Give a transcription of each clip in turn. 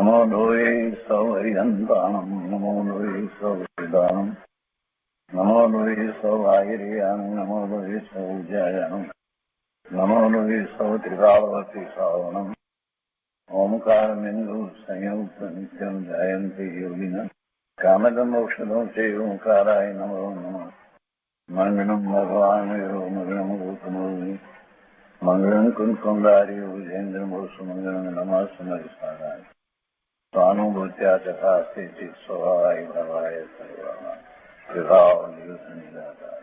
नमो लोये सौहरिहन्ताणं नमो लोये सौहृदानं नमो लोये सौभागिर्यानं नमो लोये सौज्यायानं नमो लोये सौत्रिकालवती सावनं ओंकारमिन्दु संयुक्त नित्यं जयन्ति योगिनः कामदमोक्षदं चैव ओंकाराय नमो नमः मङ्गलं भगवान् मङ्गलं भूतमूर्ति मङ्गलं कुन्कुमधारी विजेन्द्रमूर्तिमङ्गलं नमः सुमरिसाराय स्वानुभूत्या चकास्ते चित् स्वभावाय भवाय सर्वाः विभाव निरुद्ध निराकार।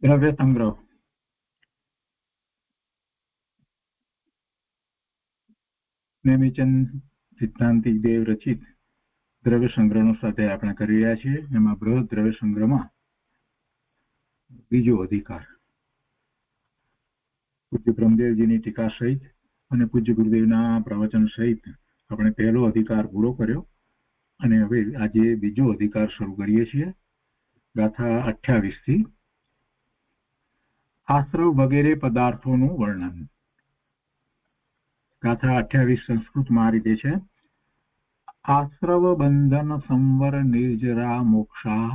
દ્રવ્ય સંગ્રહ નેમિચંદ સિદ્ધાંતિક દેવ રચિત દ્રવ્ય સંગ્રહનો સ્વાધ્યાય આપણે કરી રહ્યા છીએ. એમાં બૃહદ દ્રવ્ય સંગ્રહમાં બીજો અધિકાર પૂજ્ય બ્રહ્મદેવજીની ટીકા સહિત અને પૂજ્ય ગુરુદેવના પ્રવચન સહિત આપણે પહેલો અધિકાર પૂરો કર્યો અને હવે આજે બીજો અધિકાર શરૂ કરીએ છીએ. ગાથા 28 થી આશ્રવ વગેરે પદાર્થોનું વર્ણન. ગાથા 28 સંસ્કૃતમાં આ રીતે છે: આશ્રવ બંધન સંવર નિર્જરા મોક્ષા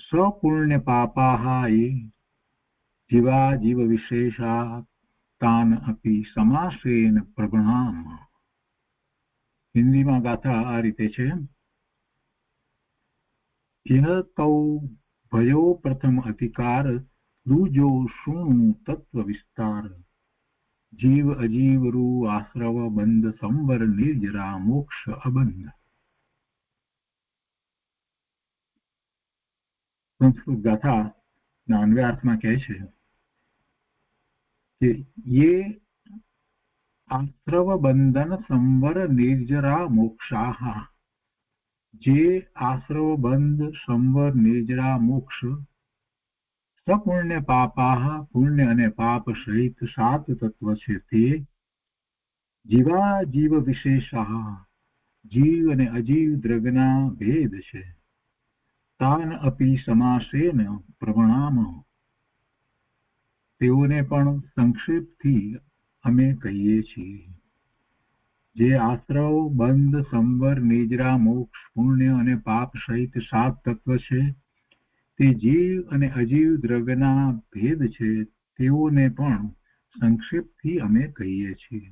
સપુણ્ય પાપાહ ये जीवा जीव विशेषा तान अपि समासेन प्रगणाम. हिंदी में गाथा आ रीते छे: यह तौ भयो प्रथम अधिकार दूजो शूणु तत्व विस्तार जीव अजीव रू आश्रव बंध संवर निर्जरा मोक्ष अबंध. संस्कृत गाथा अन्वयार्थ में कहे छे कि ये आश्रव बंधन संवर निर्जरा मोक्षाः, जे आश्रव बंध संवर निर्जरा मोक्ष सपुण्य पापाः, पुण्य अने पाप सहित 7 तत्व छे ते जीवा जीव विशेषाः, जीव अने अजीव द्रव्यना भेद छे. तान अपि समासेन प्रगणाम, तेओने पण संक्षेपथी अमे कहीए छीए. जे आश्रव बंध संवर निर्जरा मोक्ष पुण्य अने पाप सहित 7 तत्व छे ते जीव अने अजीव द्रव्यना भेद छे, तेओने पण संक्षेपथी अमे कहीए छीए.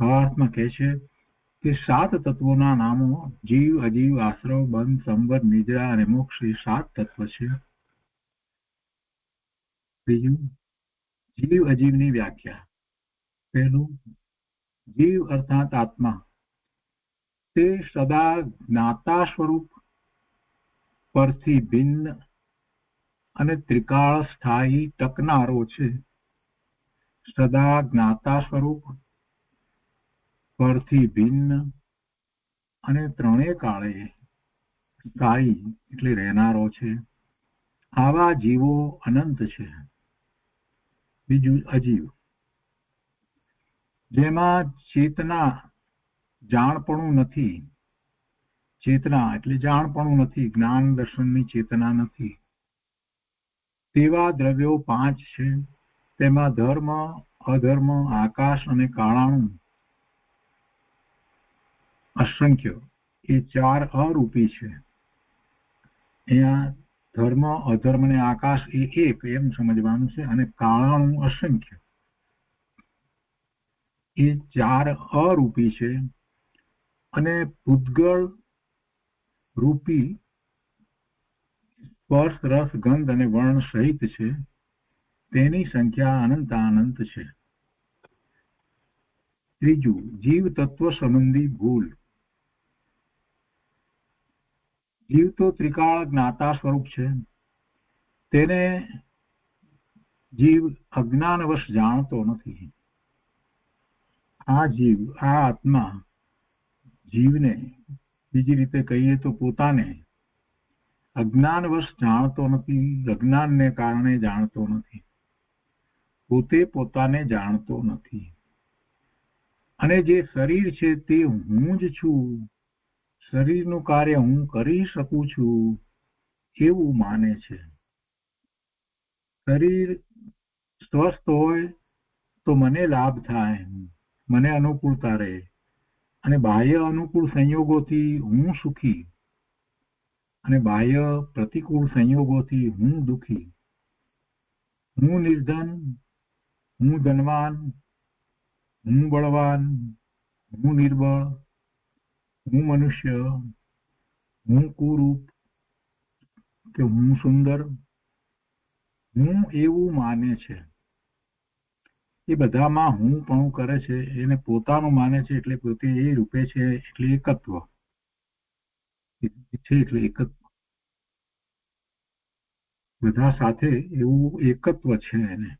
भावार्थमां कहे छे કે 7 તત્વોના નામો જીવ અજીવ આશ્રવ બંધ સંવર નિદ્રા અને મોક્ષ એ 7 તત્વ છે. બીજું જીવ અજીવની વ્યાખ્યા. પહેલું જીવ અર્થાત આત્મા તે સદા જ્ઞાતા સ્વરૂપ પરથી ભિન્ન અને ત્રિકાળ સ્થાયી ટકનારો છે. સદા જ્ઞાતા સ્વરૂપ પરથી ભિન્ન અને ત્રણેય કાળે સ્થાયી એટલે રહેનારો છે. આવા જીવો અનંત છે. બીજું અજીવ, જેમાં ચેતના જાણપણું નથી. ચેતના એટલે જાણપણું નથી, જ્ઞાન દર્શનની ચેતના નથી. તેવા દ્રવ્યો 5 છે. તેમાં ધર્મ અધર્મ આકાશ અને કાળાણું असंख्य ये 4 अरूपी है. अहींया धर्म अधर्म ने आकाश ए एक एम समझवानुं छे अने काळाणुं असंख्य ये 4 अरूपी है. अने पूतगल रूपी स्पर्श रस गंध अने वर्ण सहित है. तेनी संख्या अनंतानंत है. त्रीजू जीव तत्व संबंधी भूल. जीव तो त्रिकाल ज्ञाता स्वरूप है. तेने जीव अज्ञानवश जानतो नहीं. आ जीव आ आत्मा जीवने बीजी रीते कहीए तो पोताने अज्ञानवश जानतो नहीं. अज्ञान ने कारणे जानतो नहीं. पोते पोताने जानतो नहीं. अने जे शरीर छे ते हूँ ज छूं. शरीरનું કાર્ય હું કરી શકું છું એવું માને છે. શરીર સ્વસ્થ હોય તો મને લાભ થાય, મને અનુકૂળતા રહે, અને બાહ્ય અનુકૂળ સંયોગોથી હું સુખી અને બાહ્ય પ્રતિકૂળ સંયોગોથી હું દુઃખી. હું નિર્ધન, હું ધનવાન, હું બળવાન, હું નિર્બળ, હું મનુષ્ય, હું કુરૂપ કે હું સુંદર, હું એવું માને છે. એ બધામાં હું પણ કરે છે, એને પોતાનું માને છે, એટલે પોતે એ રૂપે છે, એટલે એકત્વ છે, એટલે એકત્વ બધા સાથે એવું એકત્વ છે. એને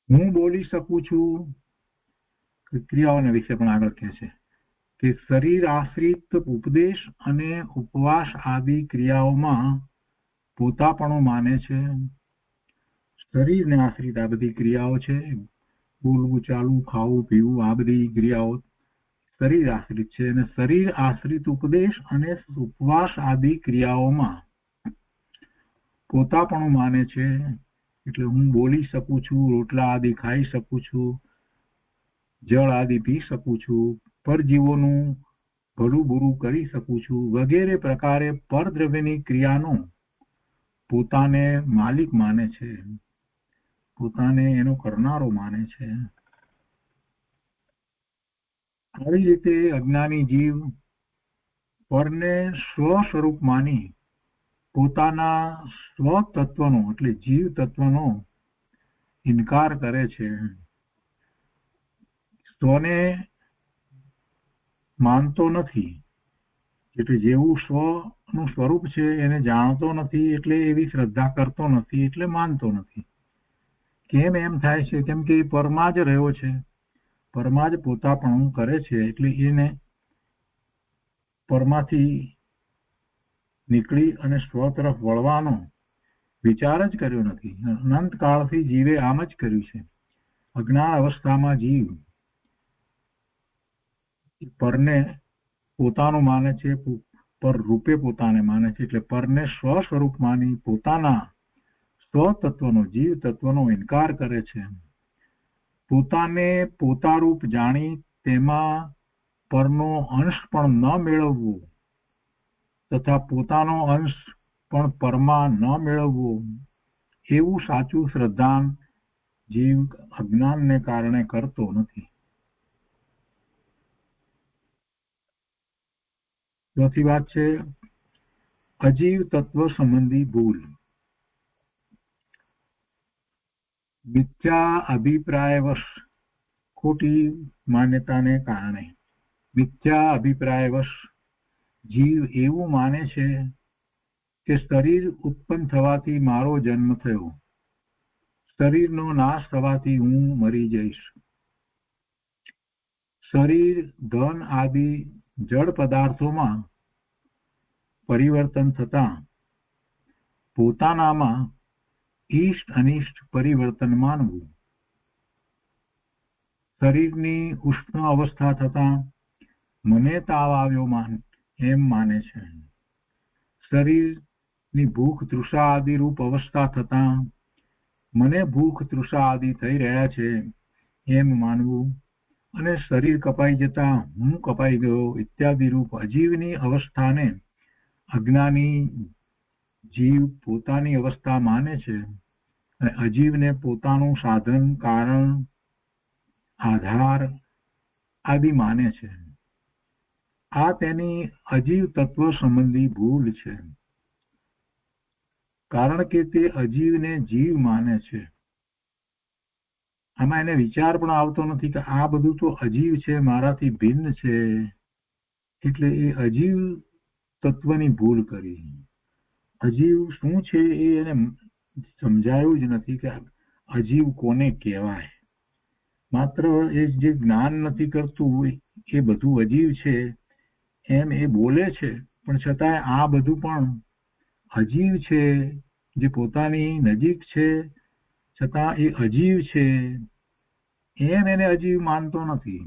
હું બોલી શકું છું, ક્રિયાઓના વિશે પણ આગળ કહે છે કે શરીર આશ્રિત ઉપદેશ અને ઉપવાસ આદિ ક્રિયાઓમાં પોતાપણું માને છે. શરીરને આશ્રિત આ બધી ક્રિયાઓ છે, બોલવું, ચાલવું, ખાવું, પીવું, આ બધી ક્રિયાઓ શરીર આશ્રિત છે. અને શરીર આશ્રિત ઉપદેશ અને ઉપવાસ આદિ ક્રિયાઓમાં પોતાપણું માને છે. એટલે હું બોલી શકું છું, રોટલા આદિ ખાઈ શકું છું, જળ આદિ પી શકું છું, પરજીવોનું ભલું બુરું કરી શકું છું, વગેરે પ્રકારે પરદ્રવ્યની ક્રિયાનો પોતાને માલિક માને છે, પોતાને એનો કરનારો માને છે. આવી રીતે અજ્ઞાની જીવ પરને સ્વ સ્વરૂપ માની પોતાના સ્વ તત્વનો એટલે જીવ તત્વનો ઇનકાર કરે છે. સ્વને માનતો નથી, એટલે જેવું સ્વનું સ્વરૂપ છે એને જાણતો નથી, એટલે એવી શ્રદ્ધા કરતો નથી, એટલે માનતો નથી. કેમ એમ થાય છે? કેમ કે એ પરમાં જ રહ્યો છે, પરમાં જ પોતાપણું કરે છે, એટલે એને પરમાંથી નીકળી અને સ્વ તરફ વળવાનો વિચાર જ કર્યો નથી. અનંત કાળથી જીવે આમ જ કર્યું છે. અજ્ઞાન અવસ્થામાં જીવ પરને પોતાનું માને છે, પર રૂપે પોતાને માને છે, એટલે પરને સ્વ સ્વરૂપ માની પોતાના સ્વ તત્વનો જીવ તત્વનો ઇનકાર કરે છે. પોતાને પોતારૂપ જાણી તેમાં પરનો અંશ પણ ન મેળવવો તથા પોતાનો અંશ પણ પરમાં ન મેળવવો, એવું સાચું શ્રદ્ધાન જીવ અજ્ઞાનને કારણે કરતો નથી. ચોથી વાત છે અજીવ તત્વ સંબંધી ભૂલ. મિથ્યા અભિપ્રાયવશ ખોટી માન્યતાને કારણે મિથ્યા અભિપ્રાયવશ જીવ એવું માને છે કે શરીર ઉત્પન્ન થવાથી મારો જન્મ થયો, શરીરનો નાશ થવાથી હું મરી જઈશ. શરીર, ધન આદિ જડ પદાર્થોમાં પરિવર્તન થતા પોતાનામાં ઈષ્ટ અનિષ્ટ પરિવર્તન માનવું. શરીરની ઉષ્ણ અવસ્થા થતા મને તાવ આવ્યો એમ માને છે. શરીરની ભૂખ તૃષા આદિ રૂપ અવસ્થા થતા મને ભૂખ તૃષા આદિ થઈ રહ્યા છે એમ માનવું. અને શરીર કપાઈ જતા હું કપાઈ ગયો ઇત્યાદિ રૂપ અજીવની અવસ્થાને અજ્ઞાની જીવ પોતાની અવસ્થા માને છે, અને અજીવને પોતાનું સાધન, કારણ, આધાર આદિ માને છે. આ તેની અજીવ તત્વ સંબંધી ભૂલ છે, કારણ કે તે અજીવને જીવ માને છે. આમાં એને વિચાર પણ આવતો નથી કે આ બધું તો અજીવ છે, મારાથી ભિન્ન છે, એટલે એ અજીવ તત્વની ભૂલ કરી. અજીવ શું છે એ એને સમજાયું જ નથી કે અજીવ કોને કહેવાય. માત્ર એ જે જ્ઞાન નથી કરતું એ બધું અજીવ છે એમ એ બોલે છે, પણ છતાંય આ બધું પણ અજીવ છે, જે પોતાની નજીક છે છતાં એ અજીવ છે એમ એને અજીવ માનતો નથી.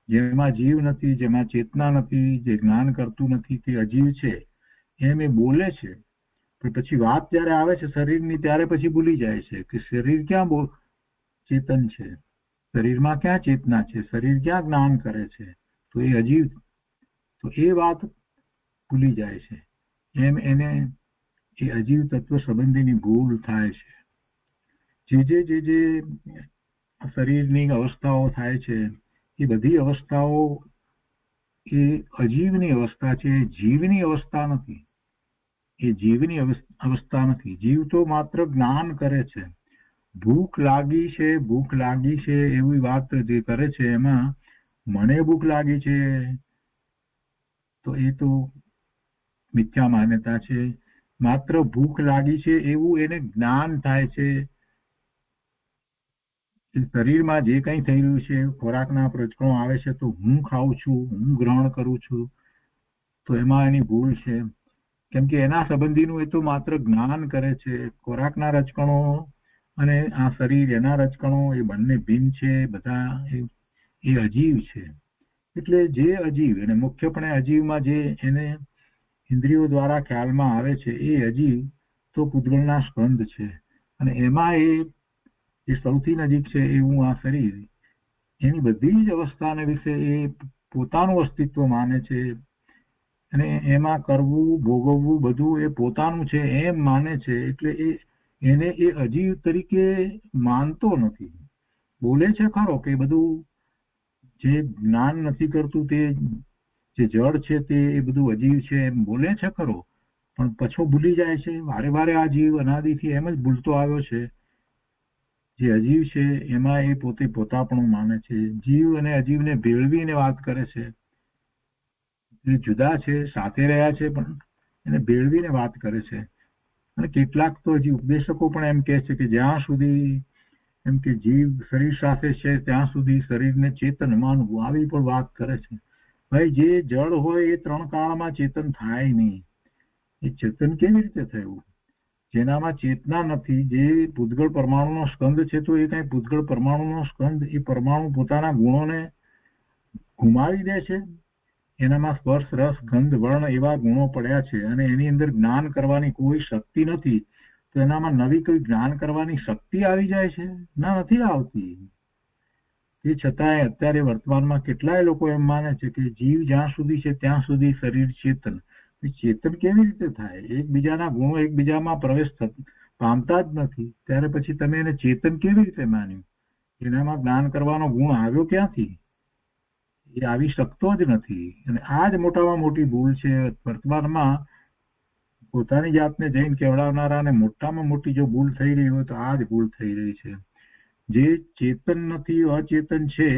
જેમાં જીવ નથી, જેમાં ચેતના નથી, જે જ્ઞાન કરતું નથી તે અજીવ છે એમ એ બોલે છે, પણ પછી વાત જયારે આવે છે શરીરની ત્યારે પછી ભૂલી જાય છે કે શરીર ક્યાં ચેતન છે, શરીરમાં ક્યાં ચેતના છે, શરીર ક્યાં જ્ઞાન કરે છે, તો એ અજીવ, તો એ વાત ભૂલી જાય છે. એમ એને એ અજીવ તત્વ સંબંધીની ભૂલ થાય છે. જે શરીરની અવસ્થાઓ થાય છે એ બધી અવસ્થાઓ એ અજીવની અવસ્થા છે, જીવની અવસ્થા નથી. એ જીવની અવસ્થા નથી. જીવ તો માત્ર જ્ઞાન કરે છે. ભૂખ લાગી છે એવી વાત જે કરે છે એમાં મને ભૂખ લાગી છે તો એ તો મિથ્યા માન્યતા છે. માત્ર ભૂખ લાગી છે એવું એને જ્ઞાન થાય છે. શરીરમાં જે કંઈ થઈ રહ્યું છે, ખોરાકના પ્રચકણો આવે છે તો હું ખાઉં છું, હું ગ્રહણ કરું છું, તો એમાં એની ભૂલ છે. કેમ કે એના સંબંધીનું એ તો માત્ર જ્ઞાન કરે છે. ખોરાકના રચકણો અને આ શરીર એના રચકણો એ બંને ભિન્ન છે, બધા એ અજીવ છે. એટલે જે અજીવ અને મુખ્યપણે અજીવમાં જે એને ઇન્દ્રિયો દ્વારા ખ્યાલમાં આવે છે એ અજીવ તો પૂતગલના સ્કંદ છે. અને એમાં એ સૌથી નજીક છે એવું આ શરીર એની બધી જ અવસ્થાને વિશે એ પોતાનું અસ્તિત્વ માને છે અને એમાં કરવું ભોગવવું બધું એ પોતાનું છે એમ માને છે. એટલે એને એ અજીવ તરીકે માનતો નથી. બોલે છે ખરો કે બધું જે જ્ઞાન નથી કરતું તે જે જળ છે તે એ બધું અજીવ છે એમ બોલે છે ખરો, પણ પછો ભૂલી જાય છે. વારે વારે આ જીવ અનાદિથી એમ જ ભૂલતો આવ્યો છે. જે અજીવ છે એમાં એ પોતે પોતાપણું માને છે. જીવ અને અજીવને ભેળવીને વાત કરે છે. એ જુદા છે, સાથે રહ્યા છે, પણ એને ભેળવીને વાત કરે છે. અને કેટલાક તો હજી ઉપદેશકો પણ એમ કહે છે કે જ્યાં સુધી એમ કે જીવ શરીર સાથે છે ત્યાં સુધી શરીરને ચેતન માનવું, આવી પણ વાત કરે છે. ભાઈ જે જળ હોય એ 3 કાળમાં ચેતન થાય નહીં. એ ચેતન કેવી રીતે થયું? જેનામાં ચેતના નથી, જે પૂતગળ પરમાણુનો સ્કંદ છે તો એ કઈ પૂતગળ પરમાણુનો સ્કંદ એ પરમાણુ પોતાના ગુણોને ગુમાવી દે છે? એનામાં સ્પર્શ રસ ગંધ વર્ણ એવા ગુણો પડ્યા છે અને એની અંદર જ્ઞાન કરવાની કોઈ શક્તિ નથી, તો એનામાં નવી કોઈ જ્ઞાન કરવાની શક્તિ આવી જાય છે? ના, નથી આવતી. તે છતાંય અત્યારે વર્તમાનમાં કેટલાય લોકો એમ માને છે કે જીવ જ્યાં સુધી છે ત્યાં સુધી શરીર ચેતન. ચેતન કેવી રીતે થાય? એકબીજાના ગુણો એકબીજામાં પ્રવેશ પામતા જ નથી, ત્યારે પછી તમે એને ચેતન કેવી રીતે માન્યું? એનામાં જ્ઞાન કરવાનો ગુણ આવ્યો ક્યાંથી? એ આવી શકતો જ નથી. અને આ જ મોટામાં મોટી ભૂલ છે વર્તમાનમાં. પોતાની જાતને જઈને કહેવડાવનારાને મોટામાં મોટી જો ભૂલ થઈ રહી હોય તો આ જ ભૂલ થઈ રહી છે. જે ચેતન નથી, અચેતન છે,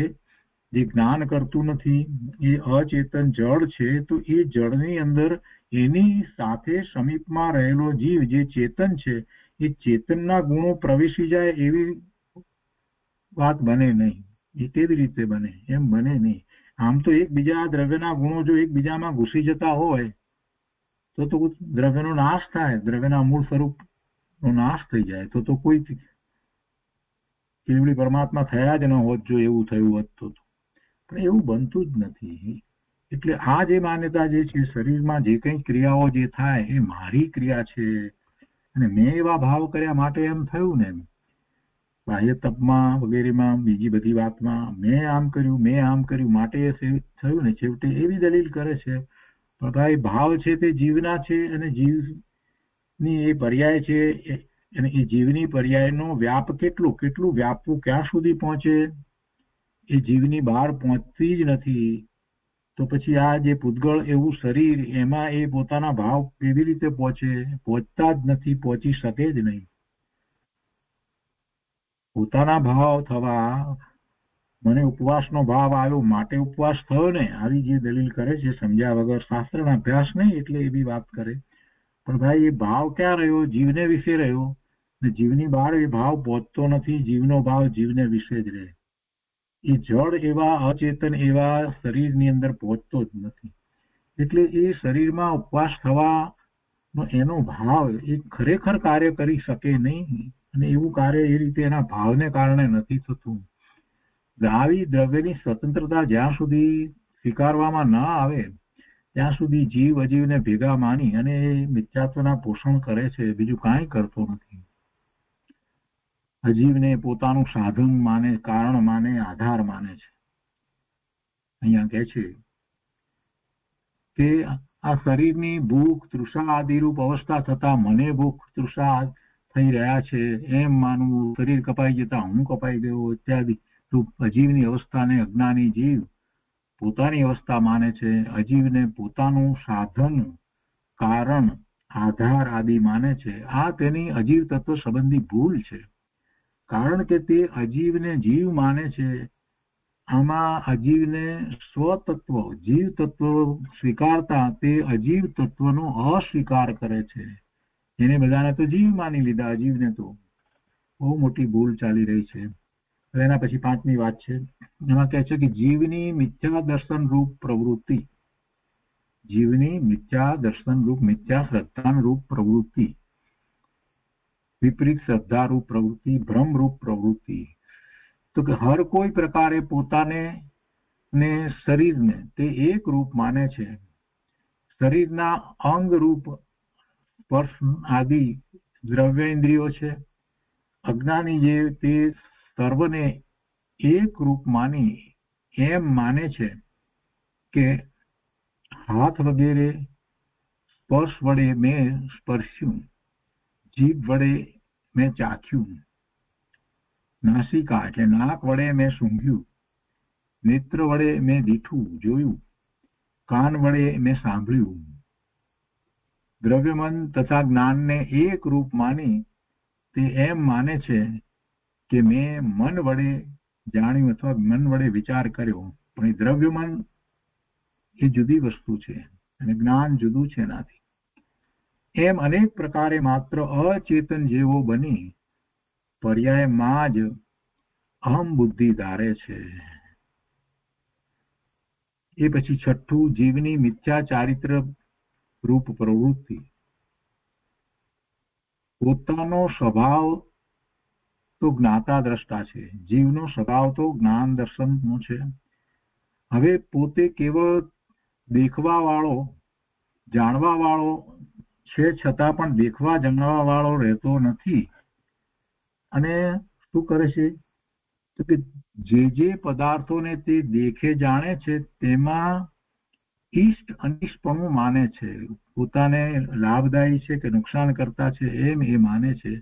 જે જ્ઞાન કરતું નથી, એ અચેતન જળ છે, તો એ જળની અંદર એની સાથે સમીપમાં રહેલો જીવ જે ચેતન છે એ ચેતનના ગુણો પ્રવેશી જાય એવી વાત બને નહીં. એ કેવી રીતે બને? એમ બને નહીં. આમ તો એકબીજા દ્રવ્યના ગુણો જો એકબીજામાં ઘૂસી જતા હોય તો દ્રવ્યનો નાશ થાય, દ્રવ્યના મૂળ સ્વરૂપનો નાશ થઈ જાય, તો કોઈ કેવળી પરમાત્મા થયા જ ન હોત જો એવું થયું હોત તો. પણ એવું બનતું જ નથી. એટલે આ જે માન્યતા જે છે, શરીરમાં જે કંઈ ક્રિયાઓ જે થાય એ મારી ક્રિયા છે અને મેં એવા ભાવ કર્યા માટે એમ થયું ને, બાહ્ય તપમાં વગેરેમાં બીજી બધી વાતમાં મેં આમ કર્યું માટે એ થયું ને. છેવટે એવી દલીલ કરે છે પણ ભાઈ ભાવ છે તે જીવના છે અને જીવની એ પર્યાય છે અને એ જીવની પર્યાયનો વ્યાપ કેટલું વ્યાપવું, ક્યાં સુધી પહોંચે એ જીવની બહાર પહોંચતી જ નથી. તો પછી આ જે પૂતગળ એવું શરીર એમાં એ પોતાના ભાવ કેવી રીતે પહોંચે? પહોંચતા જ નથી, પહોંચી શકે જ નહીં. પોતાના ભાવ થવા, મને ઉપવાસનો ભાવ આવ્યો માટે ઉપવાસ થયો ને, આવી જે દલીલ કરે છે સમજ્યા વગર, શાસ્ત્રના અભ્યાસ નહીં એટલે એવી વાત કરે. પણ ભાઈ એ ભાવ ક્યાં રહ્યો? જીવને વિશે રહ્યો. જીવની બહાર એ ભાવ પહોંચતો નથી. જીવનો ભાવ જીવને વિશે જ રહે. એ જળ એવા અચેતન એવા શરીરની અંદર પહોંચતો જ નથી. એટલે એ શરીરમાં ઉપવાસ થવાનો એનો ભાવ એ ખરેખર કાર્ય કરી શકે નહીં. અને એવું કાર્ય એ રીતે એના ભાવને કારણે નથી થતું. આવી દ્રવ્યની સ્વતંત્રતા જ્યાં સુધી સ્વીકારવામાં ન આવે ત્યાં સુધી જીવ અજીવને ભેગા માની અને એ મિથ્યાત્વના પોષણ કરે છે, બીજું કાંઈ કરતો નથી. અજીવને પોતાનું સાધન માને, કારણ માને, આધાર માને છે. અહીંયા કહે છે કે આ શરીરની ભૂખ તૃષા આદિરૂપ અવસ્થા થતા મને ભૂખ તૃષા થઈ રહ્યા છે એમ માનવું, શરીર કપાઈ જતા હું કપાઈ ગયો ઇત્યાદિ રૂપ અજીવની અવસ્થાને અજ્ઞાની જીવ પોતાની અવસ્થા માને છે. અજીવને પોતાનું સાધન, કારણ, આધાર આદિ માને છે. આ તેની અજીવ તત્વ સંબંધી ભૂલ છે. કારણ કે તે અજીવને જીવ માને છે. આમાં અજીવને સ્વતત્વ, જીવ તત્વ સ્વીકારતા તે અજીવ તત્વનો અસ્વીકાર કરે છે. એને બધાને તો જીવ માની લીધા, અજીવને તો બહુ મોટી ભૂલ ચાલી રહી છે. એના પછી 5મી વાત છે, એમાં કહે છે કે જીવની મિથ્યા દર્શન રૂપ પ્રવૃત્તિ, જીવની મિથ્યા દર્શન રૂપ, મિથ્યા શ્રદ્ધા રૂપ પ્રવૃત્તિ, વિપરીત શ્રદ્ધા રૂપ પ્રવૃત્તિ, ભ્રમ રૂપ પ્રવૃત્તિ, તો કે હર કોઈ પ્રકારે પોતાને ને શરીરને તે એક રૂપ માને છે. શરીરના અંગ રૂપ સ્પર્શ આદિ દ્રવ્યેન્દ્રિયો છે. અજ્ઞાની જે તે સર્વને એક રૂપ માની એમ માને છે કે હાથ વગેરે સ્પર્શ વડે મેં સ્પર્શ્યું, જીભ વડે મેં ચાખ્યું, નાસિકા એટલે નાક વડે મેં સૂંઘ્યું, નેત્ર વડે મેં દીઠું જોયું, કાન વડે મેં સાંભળ્યું. દ્રવ્યમન તથા જ્ઞાનને એક રૂપ માની તે એમ માને છે કે મેં મન વડે જાણ્યું અથવા મન વડે વિચાર કર્યો. પણ એ દ્રવ્યમન એ જુદી વસ્તુ છે અને જ્ઞાન જુદું છે એનાથી. એમ અનેક પ્રકારે માત્ર અચેતન જેવો બની પર્યાયમાં જ અહમ બુદ્ધિ ધારે છે. એ પછી 6ઠું, જીવની મિથ્યા ચારિત્ર રૂપ પ્રવૃત્તિ. પોતાનો સ્વભાવ તો જ્ઞાતા દ્રષ્ટા છે, જીવનો સ્વભાવ તો જ્ઞાન દર્શનનો છે. હવે પોતે કેવળ દેખવા વાળો, જાણવા વાળો છે, છતાં પણ દેખવા જાણવા વાળો રહેતો નથી. અને શું કરે છે તો કે જે પદાર્થોને તે દેખે જાણે છે તેમાં ઈષ્ટ અનિષ્ટપણું માને છે. પોતાને લાભદાયી છે કે નુકસાન કરતા છે એમ એ માને છે.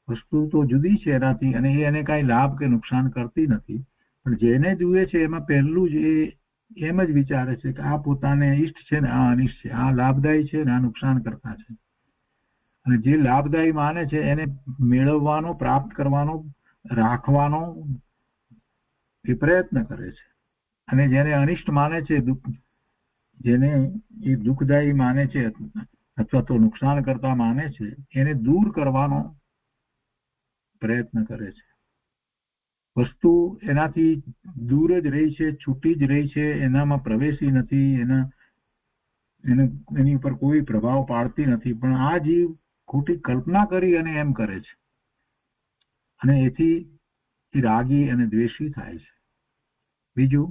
વસ્તુ તો જુદી છે એનાથી અને એને કાંઈ લાભ કે નુકસાન કરતી નથી. પણ જેને જુએ છે એમાં પહેલું જ એ એમ જ વિચારે છે કે આ પોતાને ઈષ્ટ છે ને આ અનિષ્ટ છે, આ લાભદાયી છે ને આ નુકસાન કરતા છે. અને જે લાભદાયી માને છે એને મેળવવાનો, પ્રાપ્ત કરવાનો, રાખવાનો એ પ્રયત્ન કરે છે. અને જેને અનિષ્ટ માને છે, જેને એ દુઃખદાયી માને છે અથવા તો નુકસાન કરતા માને છે, એને દૂર કરવાનો પ્રયત્ન કરે છે. વસ્તુ એનાથી દૂર જ રહી છે, છૂટી જ રહી છે, એનામાં પ્રવેશી નથી, એની ઉપર કોઈ પ્રભાવ પાડતી નથી. પણ આ જીવ ખોટી કલ્પના કરી અને એમ કરે છે અને એથી રાગી અને દ્વેષી થાય છે. બીજું,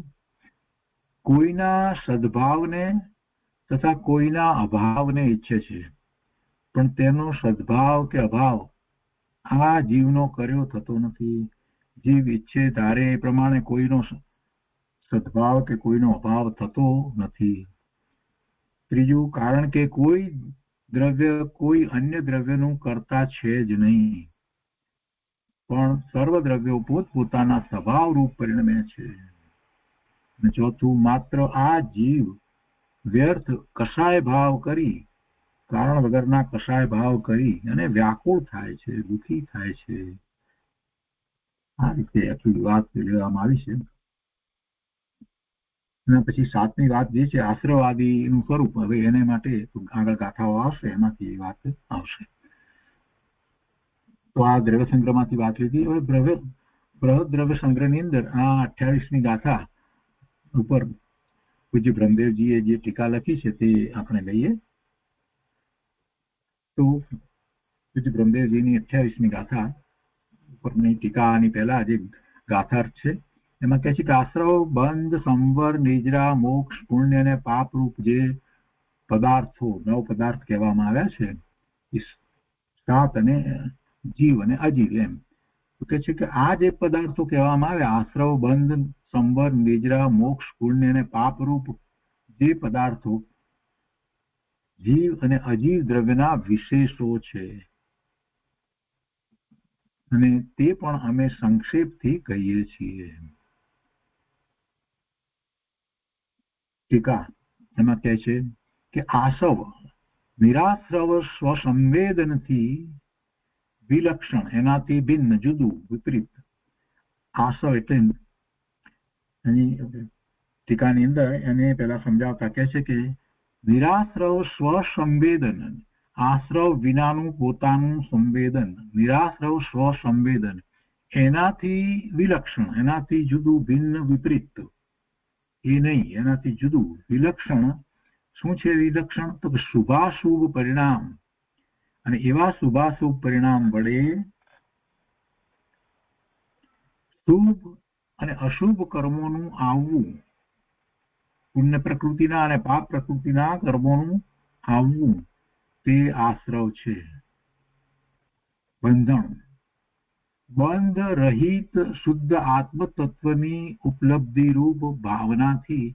કોઈના સદભાવને તથા કોઈના અભાવને ઈચ્છે છે, પણ તેનો સદભાવ કે અભાવ આ જીવનો કર્યો થતો નથી. જીવ ઈચ્છે ધારે એ પ્રમાણે કોઈનો સદભાવ કે કોઈનો અભાવ થતો નથી. ત્રીજું, કારણ કે કોઈ દ્રવ્ય કોઈ અન્ય દ્રવ્યનું કરતા છે જ નહીં, પણ સર્વ દ્રવ્યો પોતપોતાના સ્વભાવ રૂપ પરિણમે છે. અને ચોથું, માત્ર આ જીવ વ્યર્થ કસાય ભાવ કરી, કારણ વગરના કસાય ભાવ કરી અને વ્યાકુળ થાય છે, દુઃખી થાય છે. આ રીતે આખી વાત લેવામાં આવી છે. અને પછી 7મી વાત જે છે આશ્રવાદીનું સ્વરૂપ. હવે એને માટે આગળ ગાથાઓ આવશે, એમાંથી એ વાત આવશે. તો આ દ્રવ્ય સંગ્રહમાંથી વાત લીધી. હવે બૃહદ દ્રવ્ય સંગ્રહની અંદર આ 28મી ગાથા ઉપર પૂજ્ય બ્રહ્મદેવજીએ જે ટીકા લખી છે તે આપણે લઈએ. તો પૂજ્ય બ્રહ્મદેવજીની 28મી ગાથા ઉપરની ટીકાની પહેલા જે ગાથાર્થ છે એમાં કહે છે કે આશ્રવ બંધ સંવર નિજરા મોક્ષ પુણ્ય અને પાપ રૂપ જે પદાર્થો 9 પદાર્થ કહેવામાં આવ્યા છે, એ 7 અને જીવ અને અજીવ. એમ તો કે છે કે આ જે પદાર્થો કહેવામાં આવે, આશ્રવ, બંધ, સંબર, નિદ્રા, મોક્ષ, પુણ્ય અને પાપરૂપ જે પદાર્થો જીવ અને અજીવ દ્રવ્યના વિશેષો છે, અને તે પણ અમે સંક્ષેપથી કહીએ છીએ. ટીકા એમાં કહે છે કે આસવ નિરાશ્રવ સ્વસંવેદનથી વિલક્ષણ, એનાથી ભિન્ન, જુદું, વિપરીત. આસવ એટલે એની ટીકાની અંદર એને પહેલા સમજાવતા કહે છે કે નિરાશ્રવ સ્વસંવેદન, આશ્રવ વિનાનું પોતાનું સંવેદન, નિરાશ્રવ સ્વસંવેદન, એનાથી વિલક્ષણ, એનાથી જુદું, ભિન્ન, વિપરીત, એ નહીં, એનાથી જુદું, વિલક્ષણ. શું છે વિલક્ષણ? તો શુભાશુભ પરિણામ, અને એવા શુભાશુભ પરિણામ વડે શુભ અને અશુભ કર્મોનું આવવું, પુણ્ય પ્રકૃતિના અને પાપ પ્રકૃતિના કર્મોનું આવવું, તે આશ્રવ છે. બંધન, બંધ રહિત શુદ્ધ આત્મતત્વની ઉપલબ્ધિ રૂપ ભાવનાથી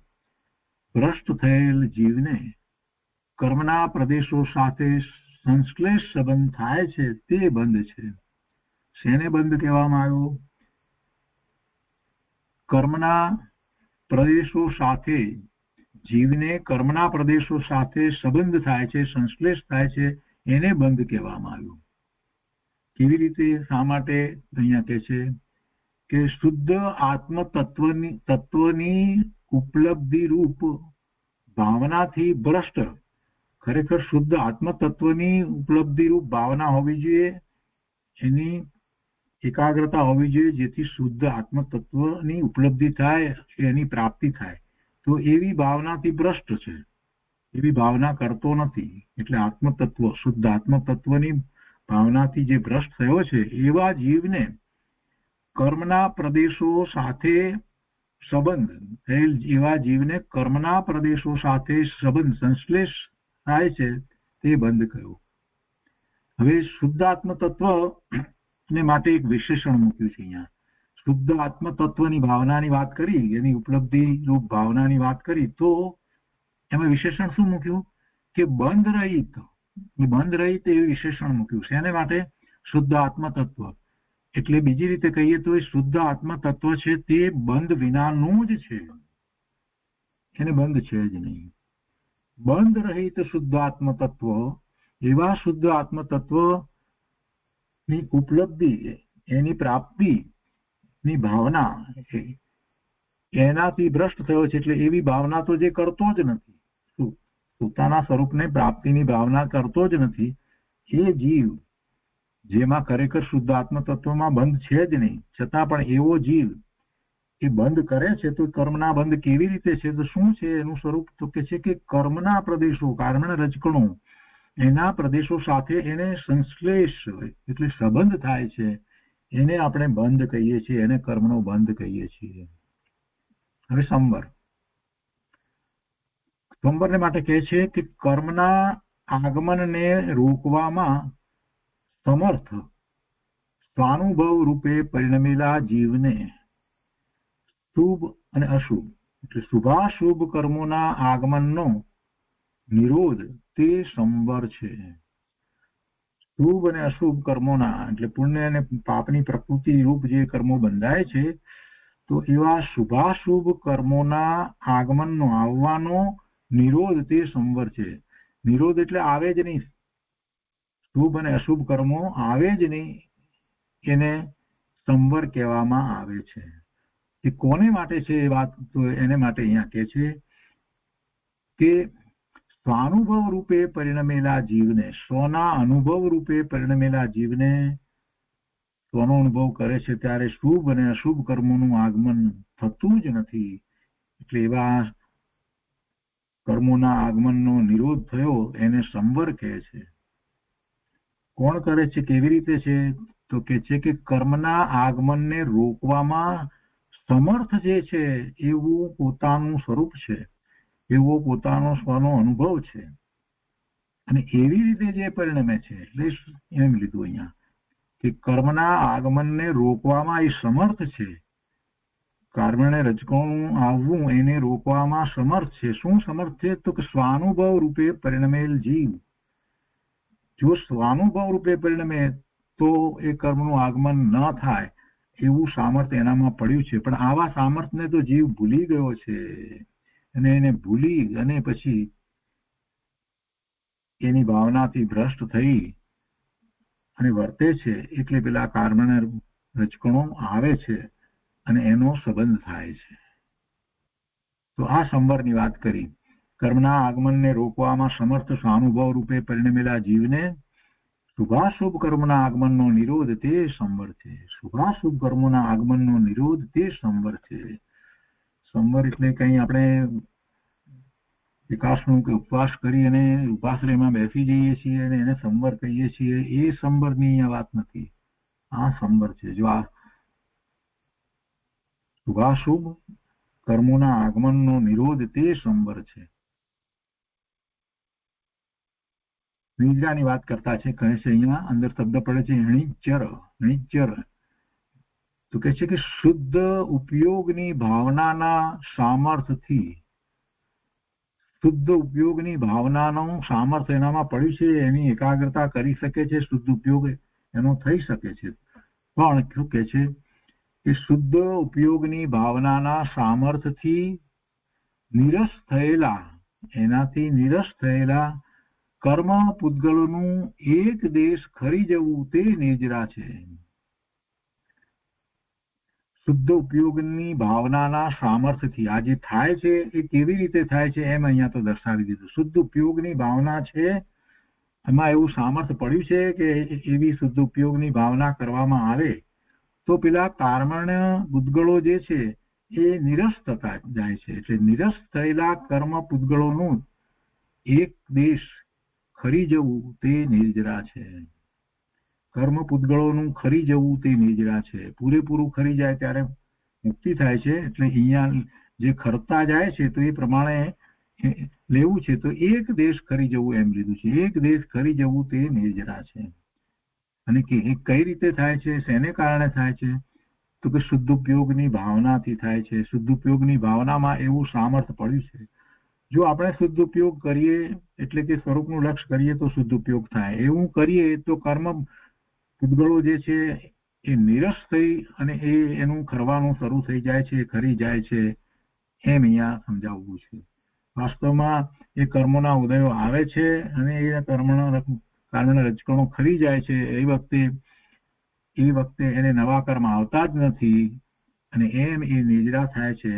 ભ્રષ્ટ થયેલ જીવને કર્મના પ્રદેશો સાથે સંશ્લેષ સંબંધ થાય છે, તે બંધ છે. શેને બંધ કહેવામાં આવ્યો? કર્મના પ્રદેશો સાથે, જીવને કર્મના પ્રદેશો સાથે સંબંધ થાય છે, સંશ્લેષ થાય છે, એને બંધ કહેવામાં આવ્યું. કેવી રીતે? શા માટે? અહીંયા કહે છે કે શુદ્ધ આત્મ તત્વની ઉપલબ્ધિ રૂપ ભાવનાથી ભ્રષ્ટ, ખરેખર શુદ્ધ આત્મ તત્વની ઉપલબ્ધિ રૂપ ભાવના હોવી જોઈએ, એની એકાગ્રતા હોવી જોઈએ, જેથી શુદ્ધ આત્મ તત્વની ઉપલબ્ધિ થાય, એની પ્રાપ્તિ થાય. તો એવી ભાવનાથી ભ્રષ્ટ છે, એવી ભાવના કરતો નથી. એટલે આત્મતત્વ, શુદ્ધ આત્મ તત્વની ભાવનાથી જે ભ્રષ્ટ થયો છે, એવા જીવને કર્મના પ્રદેશો સાથે સંબંધ થયેલ, એવા જીવને કર્મના પ્રદેશો સાથે સંબંધ, સંશ્લેષ થાય છે, તે બંધ કર્યું. હવે શુદ્ધ આત્મ તત્વ ને માટે એક વિશેષણ મૂક્યું છે અહીંયા. શુદ્ધ આત્મ તત્વની ભાવનાની વાત કરી, એની ઉપલબ્ધિ રૂપ ભાવનાની વાત કરી, તો એમાં વિશેષણ શું મૂક્યું? કે બંધ રહિત, બંધ રહિત એવું વિશેષણ મૂક્યું છે. એને માટે શુદ્ધ આત્મ તત્વ, એટલે બીજી રીતે કહીએ તો એ શુદ્ધ આત્મ તત્વ છે તે બંધ વિનાનું જ છે, એને બંધ છે જ નહીં. બંધ રહિત શુદ્ધ આત્મ તત્વ, એવા શુદ્ધ આત્મ તત્વ ની ઉપલબ્ધિ, એની પ્રાપ્તિ ની ભાવના, એનાથી ભ્રષ્ટ થયો છે. એટલે એવી ભાવના તો જે કરતો જ નથી, પોતાના સ્વરૂપને પ્રાપ્તિની ભાવના કરતો જ નથી, એ જીવ, જેમાં ખરેખર શુદ્ધ આત્મ તત્વમાં બંધ છે જ નહીં, છતાં પણ એવો જીવ એ બંધ કરે છે. તો કર્મના બંધ કેવી રીતે છે? તો શું છે એનું સ્વરૂપ? તો કે છે કે કર્મના પ્રદેશો, કર્મના રજકણો, એના પ્રદેશો સાથે એને સંશ્લેષ, એટલે સંબંધ થાય છે, એને આપણે બંધ કહીએ છીએ, એને કર્મનો બંધ કહીએ છીએ. હવે સંબરને માટે કહે છે કે કર્મના આગમનને રોકવામાં સમર્થ સ્વાનુભવ રૂપે પરિણમેલા જીવને શુભ અને અશુભ, એટલે શુભાશુભ કર્મોના આગમનનો નિરોધ તે સંબર છે. શુભ અને અશુભ કર્મોના, એટલે પુણ્ય અને પાપની પ્રકૃતિ રૂપ જે કર્મો બંધાય છે, તો એવા શુભાશુભ કર્મોના આગમનનો, આવવાનો નિરોધ તે સંવર છે. નિરોધ એટલે આવે જ નહીં, શુભ અને અશુભ કર્મો આવે જ નહીં, એને સંવર કહેવામાં આવે છે. એ કોને માટે છે એ વાત? તો એને માટે અહીંયા કહે છે કે સ્વાનુભવ રૂપે પરિણમેલા જીવને, સ્વના અનુભવ રૂપે પરિણમેલા જીવને, સ્વનો અનુભવ કરે છે ત્યારે શુભ અને અશુભ કર્મોનું આગમન થતું જ નથી. એટલે એવા કર્મોના આગમનનો નિરોધ થયો, એને સંવર કહે છે. કોણ કરે છે? કેવી રીતે છે? તો કે છે કે કર્મના આગમનને રોકવામાં સમર્થ જે છે, એવું પોતાનું સ્વરૂપ છે, એવો પોતાનો સ્વનો અનુભવ છે, અને એવી રીતે જે પરિણમે છે એટલે એમ લીધું અહીંયા કે કર્મના આગમનને રોકવામાં એ સમર્થ છે. કર્મને રજકણું આવવું એને રોકવામાં સમર્થ છે. શું સમર્થ છે? તો કે સ્વાનુભવ રૂપે પરિણમેલ જીવ જો સ્વાનુભવ રૂપે પરિણમે તો એ કર્મનું આગમન ન થાય એવું સામર્થ્ય એનામાં પડ્યું છે. પણ આવા સામર્થ્યને તો જીવ ભૂલી ગયો છે અને એને ભૂલી અને પછી એની ભાવનાથી ભ્રષ્ટ થઈ અને વર્તે છે. એટલે પેલા કર્મના રજકણો આવે છે અને એનો સંબંધ થાય છે. તો આ સંવરની વાત કરી. કર્મના આગમનને રોકવામાં સમર્થ સ્વાનુભવ રૂપે પરિણમેલા જીવને શુભાશુભ કર્મના આગમનનો નિરોધ તે સંવર છે. શુભાશુભ કર્મોના આગમનનો નિરોધ તે સંવર છે. સંવર એટલે કઈ આપણે વિકાસનું કે ઉપવાસ કરી અને ઉપાશ્રયમાં બેસી જઈએ છીએ અને એને સંવર કહીએ છીએ, એ સંવરની અહીંયા વાત નથી. આ સંવર છે. જો આ શુભાશુભ કર્મોના આગમનનો નિરોધ તે સંવર છે. નિદ્રાની વાત કરતા છે. કહે છે અહીંયા અંદર શબ્દ પડે છે નિશ્ચર. તો કહે છે કે શુદ્ધ ઉપયોગની ભાવનાના સામર્થ્યથી શુદ્ધ ઉપયોગની ભાવનાનું સામર્થ્ય એનામાં પડ્યું છે. એની એકાગ્રતા કરી શકે છે. શુદ્ધ ઉપયોગ એનો થઈ શકે છે. પણ શું કહે છે કે શુદ્ધ ઉપયોગની ભાવનાના સામર્થ્યથી એનાથી નિરસ થયેલા કર્મ પૂતગલોનું એક દેશ ખરી જવું તે નિજરા છે. શુદ્ધ ઉપયોગની ભાવનાના સામર્થ્યથી આ જે થાય છે એ કેવી રીતે થાય છે એમ અહીંયા તો દર્શાવી દીધું. શુદ્ધ ઉપયોગની ભાવના છે, એમાં એવું સામર્થ્ય પડ્યું છે કે એવી શુદ્ધ ઉપયોગની ભાવના કરવામાં આવે તો પેલા કર્મણ પૂતગલો જે છે એ નિરસ થતા જાય છે. એટલે નિરસ થયેલા કર્મ પૂતગલોનું એક દેશ ખરી જવું તે નિર્જરા છે. કર્મ પૂતગલોનું ખરી જવું તે નિર્જરા છે. પૂરેપૂરું ખરી જાય ત્યારે મુક્તિ થાય છે. એટલે અહીંયા જે ખરતા જાય છે તો એ પ્રમાણે લેવું છે. તો એક દેશ ખરી જવું એમ લીધું છે. એક દેશ ખરી જવું તે નિર્જરા છે. અને કઈ રીતે થાય છે, શેને કારણે થાય છે? તો કે શુદ્ધ ઉપયોગની ભાવનાથી થાય છે. શુદ્ધ ઉપયોગની ભાવનામાં એવું સામર્થ્ય પડ્યું છે. જો આપણે શુદ્ધ ઉપયોગ કરીએ એટલે કે સ્વરૂપનું લક્ષ્ય કરીએ તો શુદ્ધ ઉપયોગ થાય. એવું કરીએ તો કર્મ પૂતગલો જે છે એ નિરસ થઈ અને એનું ખરવાનું શરૂ થઈ જાય છે, ખરી જાય છે, એમ અહીંયા સમજાવવું છે. વાસ્તવમાં એ કર્મોના ઉદયો આવે છે અને એ કર્મના રજકણો ખરી જાય છે. એ વખતે એને નવા કર્મ આવતા જ નથી અને એમ એ નિર્જરા થાય છે.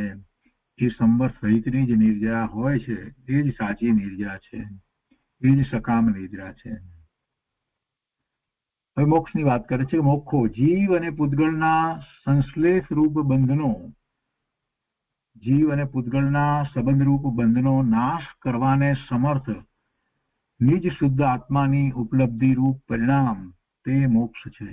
એ સંવર સહિતની જ નિર્જરા હોય છે. એ જ સાચી નિર્જરા છે, એ જ સકામ નિર્જરા છે. હવે મોક્ષની વાત કરે છે. મોક્ષો જીવ અને પૂતગલના સંશ્લેષ રૂપ બંધનો, જીવ અને પૂતગલના સંબંધરૂપ બંધનો નાશ કરવાને સમર્થ નિજ શુદ્ધ આત્માની ઉપલબ્ધિ રૂપ પરિણામ તે મોક્ષ છે.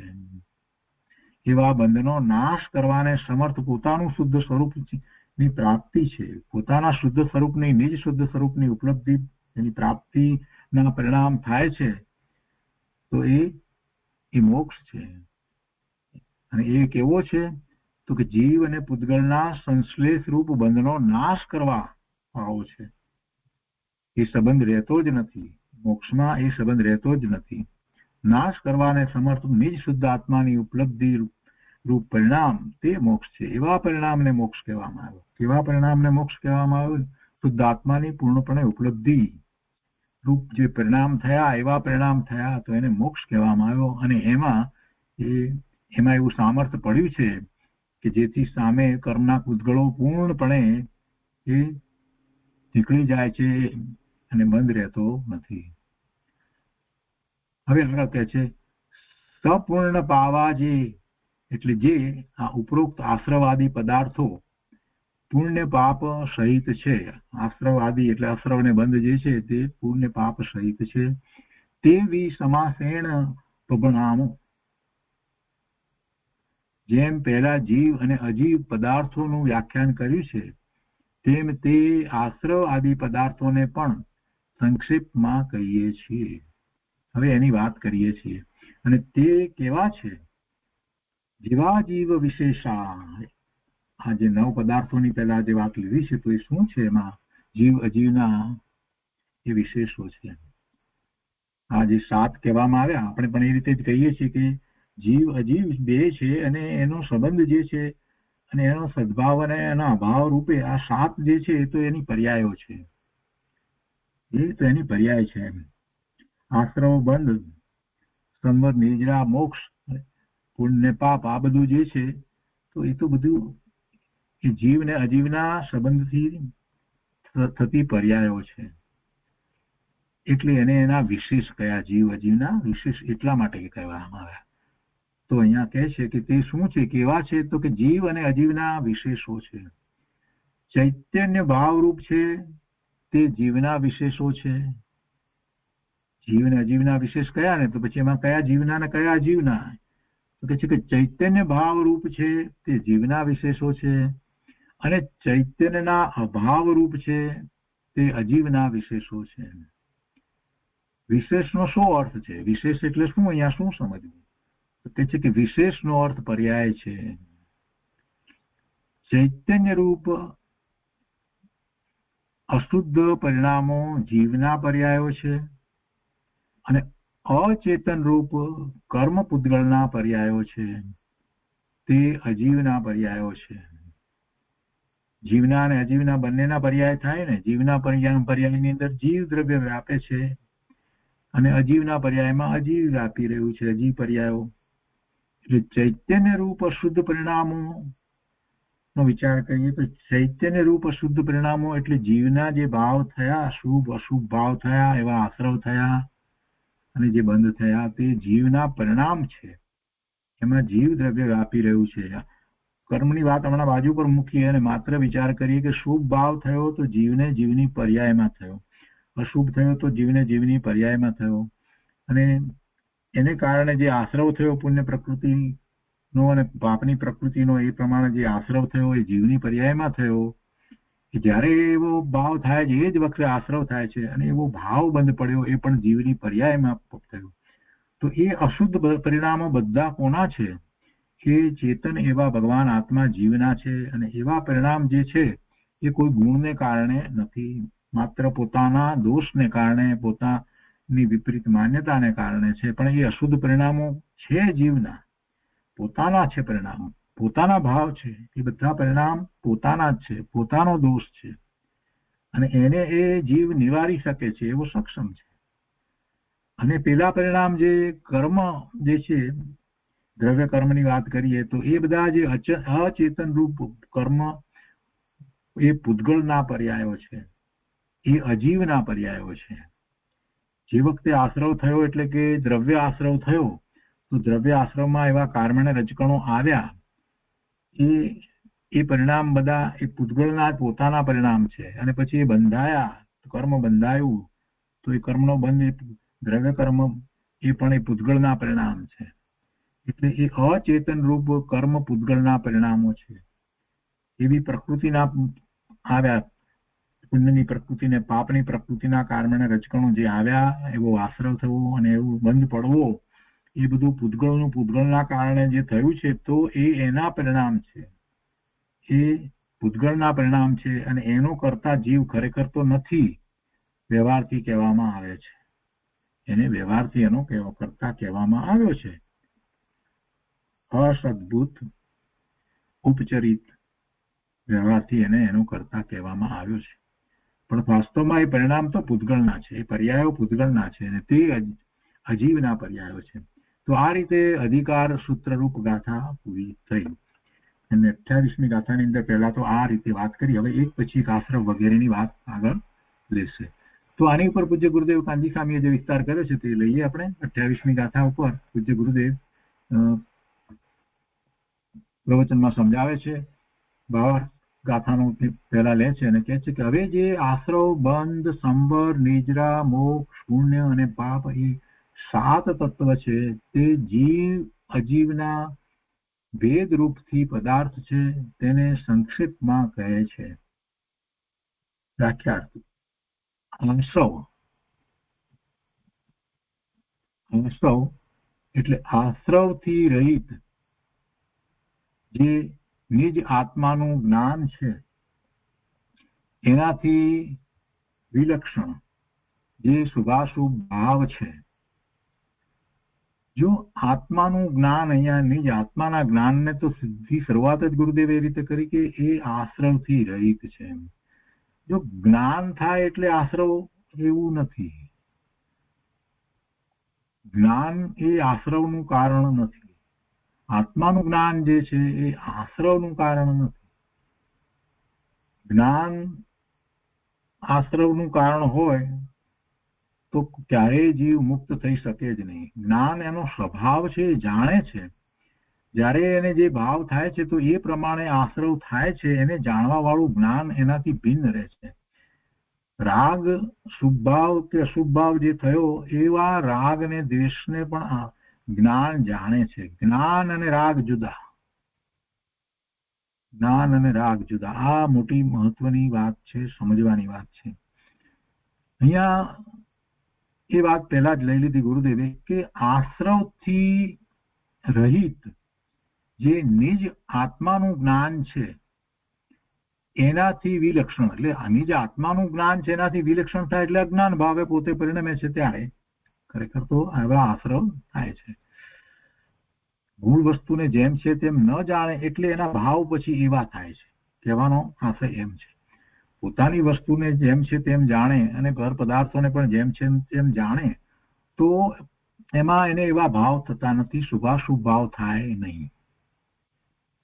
એવા બંધનો નાશ કરવાને સમર્થ પોતાનું શુદ્ધ સ્વરૂપની પ્રાપ્તિ છે. પોતાના શુદ્ધ સ્વરૂપની નિજ શુદ્ધ સ્વરૂપની ઉપલબ્ધિ એની પ્રાપ્તિના પરિણામ થાય છે તો એ મોક્ષ છે. અને એ કેવો છે? તો કે જીવ અને પૂતગલના સંશ્લેષ રૂપ બંધનો નાશ કરવા વાળો છે. એ સંબંધ રહેતો જ નથી. મોક્ષમાં એ સંબંધ રહેતો જ નથી. નાશ કરવાને સમર્થ નિજ શુદ્ધ આત્માની ઉપલબ્ધિ રૂપ પરિણામ તે મોક્ષ છે. એવા પરિણામને મોક્ષ કહેવામાં આવ્યો. કેવા પરિણામને મોક્ષ કહેવામાં આવ્યું? શુદ્ધ આત્માની પૂર્ણપણે ઉપલબ્ધિ રૂપ જે પરિણામ થયા, એવા પરિણામ થયા તો એને મોક્ષ કહેવામાં આવ્યો. અને એમાં એવું સામર્થ્ય પડ્યું છે કે જેથી સામે કર્મના પૂતગલો પૂર્ણપણે એ નીકળી જાય છે અને બંધ રહેતો નથી. હવે આગળ કહે છે સપૂર્ણ પાવા જે, એટલે જે આ ઉપરોક્ત આશ્રવાદી પદાર્થો પુણ્ય પાપ સહિત છે. આશ્રવાદી એટલે આશ્રવ ને બંધ જે છે તે પુણ્ય પાપ સહિત છે. તેવી સમાસેણ પબનામો, જેમ પહેલા જીવ અને અજીવ પદાર્થોનું વ્યાખ્યાન કર્યું છે તેમ તે આશ્રવ આદિ પદાર્થોને પણ સંક્ષેપમાં કહીએ છીએ. હવે એની વાત કરીએ છીએ. અને તે કેવા છે? જીવા જીવ વિશેષા. આ જે 9 પદાર્થોની પહેલા જે વાત લીધી છે, તો એ શું છે? એમાં જીવ અજીવના એ વિશેષો છે. આ જે 7 કહેવામાં આવ્યા, આપણે પણ એ રીતે જ કહીએ છીએ કે જીવ અજીવ બે છે, અને એનો સંબંધ જે છે અને એનો સદભાવ અને એના અભાવ રૂપે આ 7 જે છે એ તો એની પર્યાયો છે. એ તો એની પર્યાય છે. આશ્રવ બંધ સંવર નિજરા મોક્ષ પુણ્ય પાપ આ બધું જે છે, તો એ તો બધું એ જીવ ને અજીવના સંબંધથી થતી પર્યાયો છે. એટલે એને એના વિશેષ કયા, જીવ અજીવના વિશેષ એટલા માટે કહેવામાં આવ્યા. તો અહીંયા કહે છે કે તે શું છે, કેવા છે? તો કે જીવ અને અજીવના વિશેષો છે. ચૈતન્ય ભાવરૂપ છે તે જીવના વિશેષો છે. જીવ અને અજીવના વિશેષ કયા ને? તો પછી એમાં કયા જીવના ને કયા અજીવના? તો કે છે કે ચૈતન્ય ભાવરૂપ છે તે જીવના વિશેષો છે, અને ચૈતન્યના અભાવરૂપ છે તે અજીવના વિશેષો છે. વિશેષનો શું અર્થ છે? વિશેષ એટલે શું? અહીંયા શું સમજવું? તો કે છે કે વિશેષનો અર્થ પર્યાય છે. ચૈતન્ય રૂપ અશુદ્ધ પરિણામો જીવના પર્યાયો છે, અને અચેતન રૂપ કર્મ પૂતગળના પર્યાયો છે તે અજીવના પર્યાયો છે. જીવના અને અજીવના બંનેના પર્યાય થાય ને. જીવના પર્યાયની અંદર જીવ દ્રવ્ય વ્યાપે છે, અને અજીવના પર્યાયમાં અજીવ વ્યાપી રહ્યું છે, અજીવ પર્યાયો. એટલે ચૈતન્ય રૂપ અશુદ્ધ પરિણામો નો વિચાર કરીએ તો ચૈતન્ય રૂપ અશુદ્ધ પરિણામો એટલે જીવના જે ભાવ થયા, શુભ અશુભ ભાવ થયા, એવા આશ્રવ થયા અને જે બંધ થયા, તે જીવના પરિણામ છે. એમાં જીવ દ્રવ્ય વ્યાપી રહ્યું છે. કર્મની વાત હમણાં બાજુ પર મૂકીએ અને માત્ર વિચાર કરીએ કે શુભ ભાવ થયો તો જીવને જીવની પર્યાયમાં થયો, અશુભ થયો તો જીવને જીવની પર્યાયમાં થયો, અને એને કારણે જે આશ્રવ થયો પુણ્ય પ્રકૃતિનો અને પાપની પ્રકૃતિનો, એ પ્રમાણે જે આશ્રવ થયો એ જીવની પર્યાયમાં થયો. કે જ્યારે એવો ભાવ થાય છે એ જ વખતે આશ્રવ થાય છે, અને એવો ભાવ બંધ પડ્યો એ પણ જીવની પર્યાયમાં થયો. તો એ અશુદ્ધ પરિણામો બધા કોના છે? કે ચેતન એવા ભગવાન આત્મા જીવના છે. અને એવા પરિણામ જે છે એ કોઈ ગુણને કારણે નથી, માત્ર પોતાના દોષને કારણે, પોતાની વિપરીત માન્યતાને કારણે છે. પણ એ અશુદ્ધ પરિણામો છે જીવના, પોતાના છે પરિણામ, પોતાના ભાવ છે. એ બધા પરિણામ પોતાના જ છે, પોતાનો દોષ છે, અને એને એ જીવ નિવારી શકે છે, એવો સક્ષમ છે. અને પેલા પરિણામ જે કર્મ જે છે, દ્રવ્ય કર્મની વાત કરીએ તો એ બધા જે અચેતન રૂપ કર્મ એ પૂતગળના પર્યાયો છે, એ અજીવના પર્યાયો છે. જે વખતે આશ્રવ થયો એટલે કે દ્રવ્ય આશ્રવ થયો, તો દ્રવ્ય આશ્રવમાં એવા કર્મને રજકણો આવ્યા, એ પરિણામ બધા એ પૂતગળના પોતાના પરિણામ છે. અને પછી એ બંધાયા, કર્મ બંધાયું, તો એ કર્મનો બંધ દ્રવ્ય કર્મ એ પણ એ પૂતગળના પરિણામ છે. એટલે એ અચેતન રૂપ કર્મ પૂતગળના પરિણામો છે. એવી પ્રકૃતિના આવ્યા, પુણ્યની પ્રકૃતિ ને પાપની પ્રકૃતિના કારણે રજકણો જે આવ્યા, એવો આશ્રવ થવો અને એવું બંધ પડવો, એ બધું પૂતગળના કારણે જે થયું છે, તો એ એના પરિણામ છે, એ પૂતગળના પરિણામ છે. અને એનો કરતા જીવ ખરેખર તો નથી, વ્યવહારથી કહેવામાં આવે છે. એને વ્યવહારથી એનો કરતા કહેવામાં આવ્યો છે. અસદભૂત ઉપચરિત વ્યવહારથી એને એનો કરતા કહેવામાં આવ્યો છે. પણ વાસ્તવમાં એ પરિણામ તો પૂતગળના છે, એ પર્યાયો પૂતગળના છે, અને તે અજીવના પર્યાયો છે. તો આ રીતે અધિકાર સૂત્રરૂપ ગાથા પૂરી થઈ. અને 28મી ગાથાની અંદર પહેલા તો આ રીતે વાત કરી. હવે એક પછી એક આશ્રમ વગેરેની વાત આગળ લેશે. તો આની ઉપર પૂજ્ય ગુરુદેવ કાંજી સ્વામીએ જે વિસ્તાર કર્યો છે તે લઈએ આપણે. 28મી ગાથા ઉપર પૂજ્ય ગુરુદેવ પ્રવચનમાં સમજાવે છે. ભાવ ગાથાનો પહેલા લે છે અને કહે છે કે હવે જે આશ્રવ બંધ સંવર નિજરા મોક્ષ પુણ્ય અને પાપ એ 7 તત્વ છે, તે જીવ અજીવના ભેદ રૂપથી પદાર્થ છે, તેને સંક્ષેપમાં કહે છે. વ્યાખ્યાર્થ. આશ્રવ આશ્રવ એટલે આશ્રવથી રહિત જે નિજ આત્માનું જ્ઞાન છે એનાથી વિલક્ષણ જે શુભાશુભ ભાવ છે. જો આત્માનું જ્ઞાન, અહીંયા નિજ આત્માના જ્ઞાનને તો સીધી શરૂઆત જ ગુરુદેવે એ રીતે કરી કે એ આશ્રવથી રહિત છે. જો જ્ઞાન થાય એટલે આશ્રવ એવું નથી. જ્ઞાન એ આશ્રવનું કારણ નથી. આત્માનું જ્ઞાન જે છે એ આશ્રવનું કારણ નથી. જ્ઞાન આશ્રવનું કારણ હોય તો ક્યારેય જીવ મુક્ત થઈ શકે જ નહીં. જ્ઞાન એનો સ્વભાવ છે, જાણે છે. જ્યારે એને જે ભાવ થાય છે તો એ પ્રમાણે આશ્રવ થાય છે. એને જાણવા વાળું જ્ઞાન એનાથી ભિન્ન રહે છે. રાગ શુભ ભાવ કે અશુભ ભાવ જે થયો એવા રાગ ને દ્વેષને પણ જ્ઞાન જાણે છે. જ્ઞાન અને રાગ જુદા, જ્ઞાન અને રાગ જુદા. આ મોટી મહત્વની વાત છે, સમજવાની વાત છે. અહીંયા એ વાત પહેલા જ લઈ લીધી ગુરુદેવે કે આશ્રવથી રહિત જે નિજ આત્માનું જ્ઞાન છે એનાથી વિલક્ષણ, એટલે નિજ આત્માનું જ્ઞાન છે એનાથી વિલક્ષણ થાય એટલે અજ્ઞાન ભાવે પોતે પરિણમે છે. ત્યારે ખરેખર તો આવા આશ્રવ થાય છે. મૂળ વસ્તુને જેમ છે તેમ ન જાણે એટલે એના ભાવ પછી એવા થાય છે. કહેવાનો આશય એમ છે, પોતાની વસ્તુને જેમ છે તેમ જાણે અને ઘર પદાર્થોને પણ જેમ છે તેમ જાણે તો એમાં એને એવા ભાવ થતા નથી, શુભાશુભ ભાવ થાય નહીં.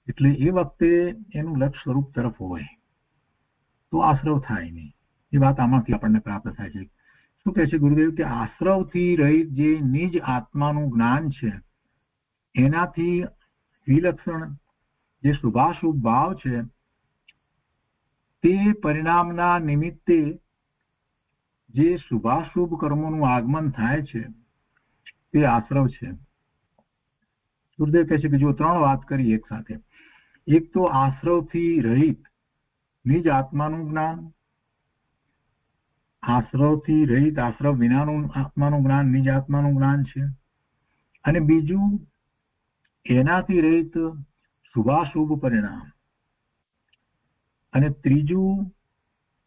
એટલે એ વખતે એનું લક્ષ્ય સ્વરૂપ તરફ હોય તો આશ્રવ થાય નહીં. એ વાત આમાંથી આપણને પ્રાપ્ત થાય છે. શું કહે છે ગુરુદેવ કે આશ્રવથી રહિત જે નિજ આત્માનું જ્ઞાન છે એનાથી વિલક્ષણ જે શુભાશુભ ભાવ છે તે પરિણામના નિમિત્તે જે શુભાશુભ કર્મોનું આગમન થાય છે તે આશ્રવ છે. ગુરુદેવ કહે છે કે જો ત્રણ વાત કરી એક સાથે. એક તો આશ્રવથી રહિત નિજ આત્માનું જ્ઞાન, આશ્રવથી રહિત આશ્રવ વિનાનું આત્માનું જ્ઞાન નિજ આત્માનું જ્ઞાન છે. અને બીજું એનાથી રહિત શુભાશુભ પરિણામ. અને ત્રીજું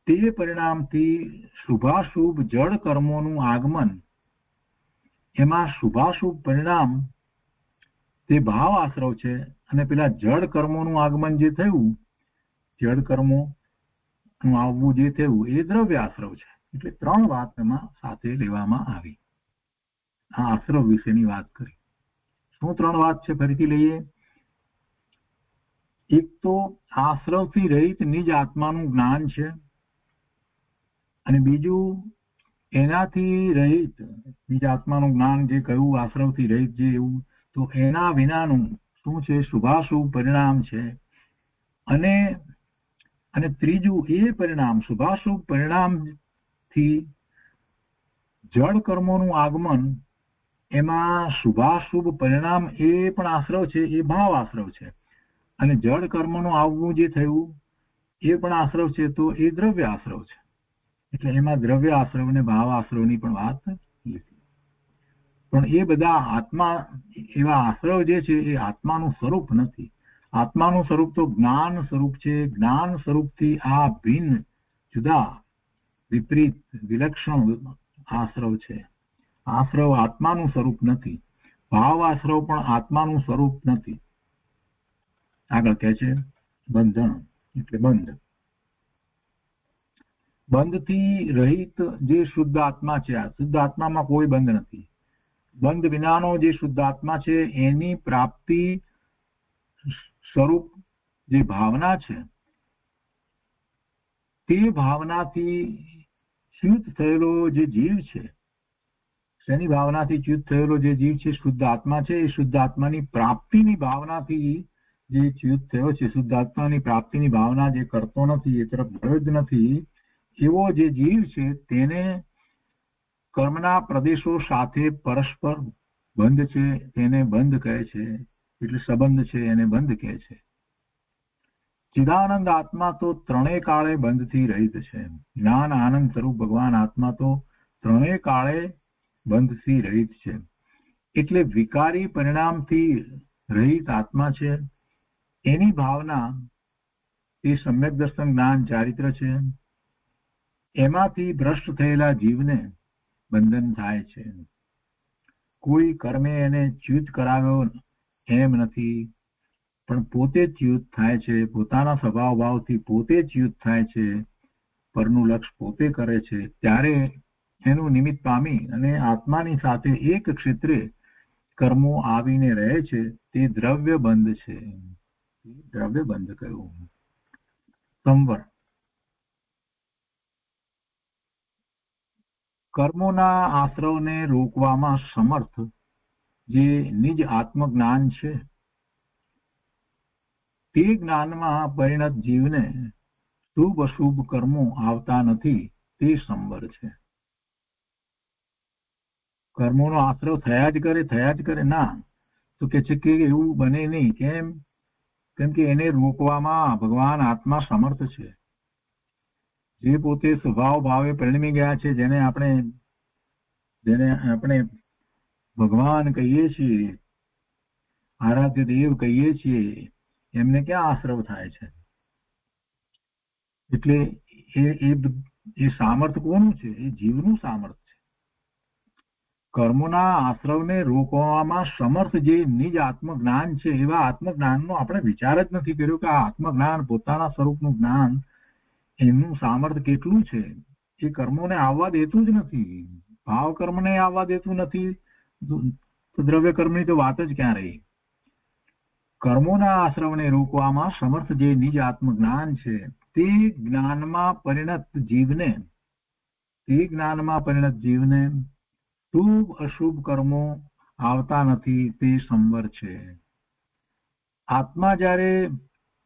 તે પરિણામથી શુભાશુભ જળ કર્મોનું આગમન. એમાં શુભાશુભ પરિણામ તે ભાવ આશ્રવ છે અને પેલા જળ કર્મોનું આગમન જે થયું, જળ કર્મોનું આવવું જે થયું એ દ્રવ્ય આશ્રવ છે. એટલે ત્રણ વાત એમાં સાથે લેવામાં આવી. આ આશ્રવ વિશેની વાત કરી. શું ત્રણ વાત છે ફરીથી લઈએ. એક તો આશ્રવથી રહિત નિજ આત્માનું જ્ઞાન છે, અને બીજું એનાથી રહિત નિજ આત્માનું જ્ઞાન જે કહ્યું આશ્રવથી રહિત જે એવું, તો એના વિનાનું શું છે શુભાશુભ પરિણામ છે. અને ત્રીજું એ પરિણામ શુભાશુભ પરિણામથી જળ કર્મોનું આગમન. એમાં શુભાશુભ પરિણામ એ પણ આશ્રવ છે, એ ભાવ આશ્રવ છે. અને જળ કર્મનું આવવું જે થયું એ પણ આશ્રવ છે, તો એ દ્રવ્ય આશ્રવ છે. એટલે એમાં દ્રવ્ય આશ્રવ અને ભાવ આશ્રવની પણ વાત લીધી. પણ એ બધા આત્મા એવા આશ્રવ જે છે એ આત્માનું સ્વરૂપ નથી. આત્માનું સ્વરૂપ તો જ્ઞાન સ્વરૂપ છે. જ્ઞાન સ્વરૂપથી આ ભિન્ન, જુદા, વિપરીત, વિલક્ષણ આશ્રવ છે. આશ્રવ આત્માનું સ્વરૂપ નથી. ભાવ આશ્રવ પણ આત્માનું સ્વરૂપ નથી. આગળ કહે છે બંધન એટલે બંધ. બંધથી રહિત જે શુદ્ધ આત્મા છે, આ શુદ્ધ આત્મામાં કોઈ બંધ નથી. બંધ વિનાનો જે શુદ્ધ આત્મા છે એની પ્રાપ્તિ સ્વરૂપ જે ભાવના છે તે ભાવનાથી ચ્યુત થયેલો જે જીવ છે, શેની ભાવનાથી ચ્યુત થયેલો જે જીવ છે શુદ્ધ આત્મા છે, એ શુદ્ધ આત્માની પ્રાપ્તિની ભાવનાથી જે ચ્યુત થયો છે, શુદ્ધ આત્માની પ્રાપ્તિની ભાવના જે કરતો નથી, એ તરફ ગયો જ નથી, એવો જે જીવ છે તેને કર્મના પ્રદેશો સાથે પરસ્પર બંધ છે, તેને બંધ કહે છે. એટલે સંબંધ છે એને બંધ કહે છે. ચિદાનંદ આત્મા તો ત્રણેય કાળે બંધથી રહિત છે. જ્ઞાન આનંદ સ્વરૂપ ભગવાન આત્મા તો ત્રણેય કાળે બંધથી રહિત છે. એટલે વિકારી પરિણામથી રહિત આત્મા છે. એની ભાવના એ સમ્યક દર્શન જ્ઞાન ચારિત્ર છે. એમાંથી ભ્રષ્ટ થયેલા જીવને બંધન થાય છે. કોઈ કર્મે એને ચ્યુત કરાવ્યો એમ નથી, પણ પોતે ચ્યુત થાય છે. પોતાના સ્વભાવ ભાવથી પોતે ચ્યુત થાય છે. પરનું લક્ષ પોતે કરે છે. ત્યારે એનું નિમિત્ત પામી અને આત્માની સાથે એક ક્ષેત્રે કર્મો આવીને રહે છે. તે દ્રવ્ય બંધ છે. દ્રવ્ય બંધ કયું સંવર. કર્મોના આશ્રવને રોકવામાં સમર્થ જે નિજ આત્મજ્ઞાન છે, તે જ્ઞાનમાં પરિણત જીવને શુભ અશુભ કર્મો આવતા નથી. તે સંવર છે. કર્મોનો આશ્રવ થયા જ કરે ના, તો કે છે કે એવું બને નહીં. કેમ કે એને રોકવામાં ભગવાન આત્મા સમર્થ છે. જે પોતે સ્વભાવ ભાવે પરિણમી ગયા છે, જેને આપણે ભગવાન કહીએ છીએ, આરાધ્ય દેવ કહીએ છીએ, એમને ક્યાં આશ્રવ થાય છે? એટલે એ સામર્થ કોનું છે? એ જીવનું સામર્થ છે. કર્મોના આશ્રવને રોકવામાં સમર્થ જે નિજ આત્મજ્ઞાન છે, એવા આત્મજ્ઞાનનો આપણે વિચાર જ નથી કર્યો કે આ આત્મજ્ઞાન, પોતાના સ્વરૂપનું જ્ઞાન, એનું સામર્થ કેટલું છે. એ કર્મોને આવવા દેતું જ નથી. ભાવ કર્મને આવવા દેતું નથી, તો દ્રવ્ય કર્મની તો વાત જ ક્યાં રહી. કર્મોના આશ્રવને રોકવામાં સમર્થ જે નિજ આત્મજ્ઞાન છે, તે જ્ઞાનમાં પરિણત જીવને શુભ અશુભ કર્મો આવતા નથી. તે સંવર છે. આત્મા જ્યારે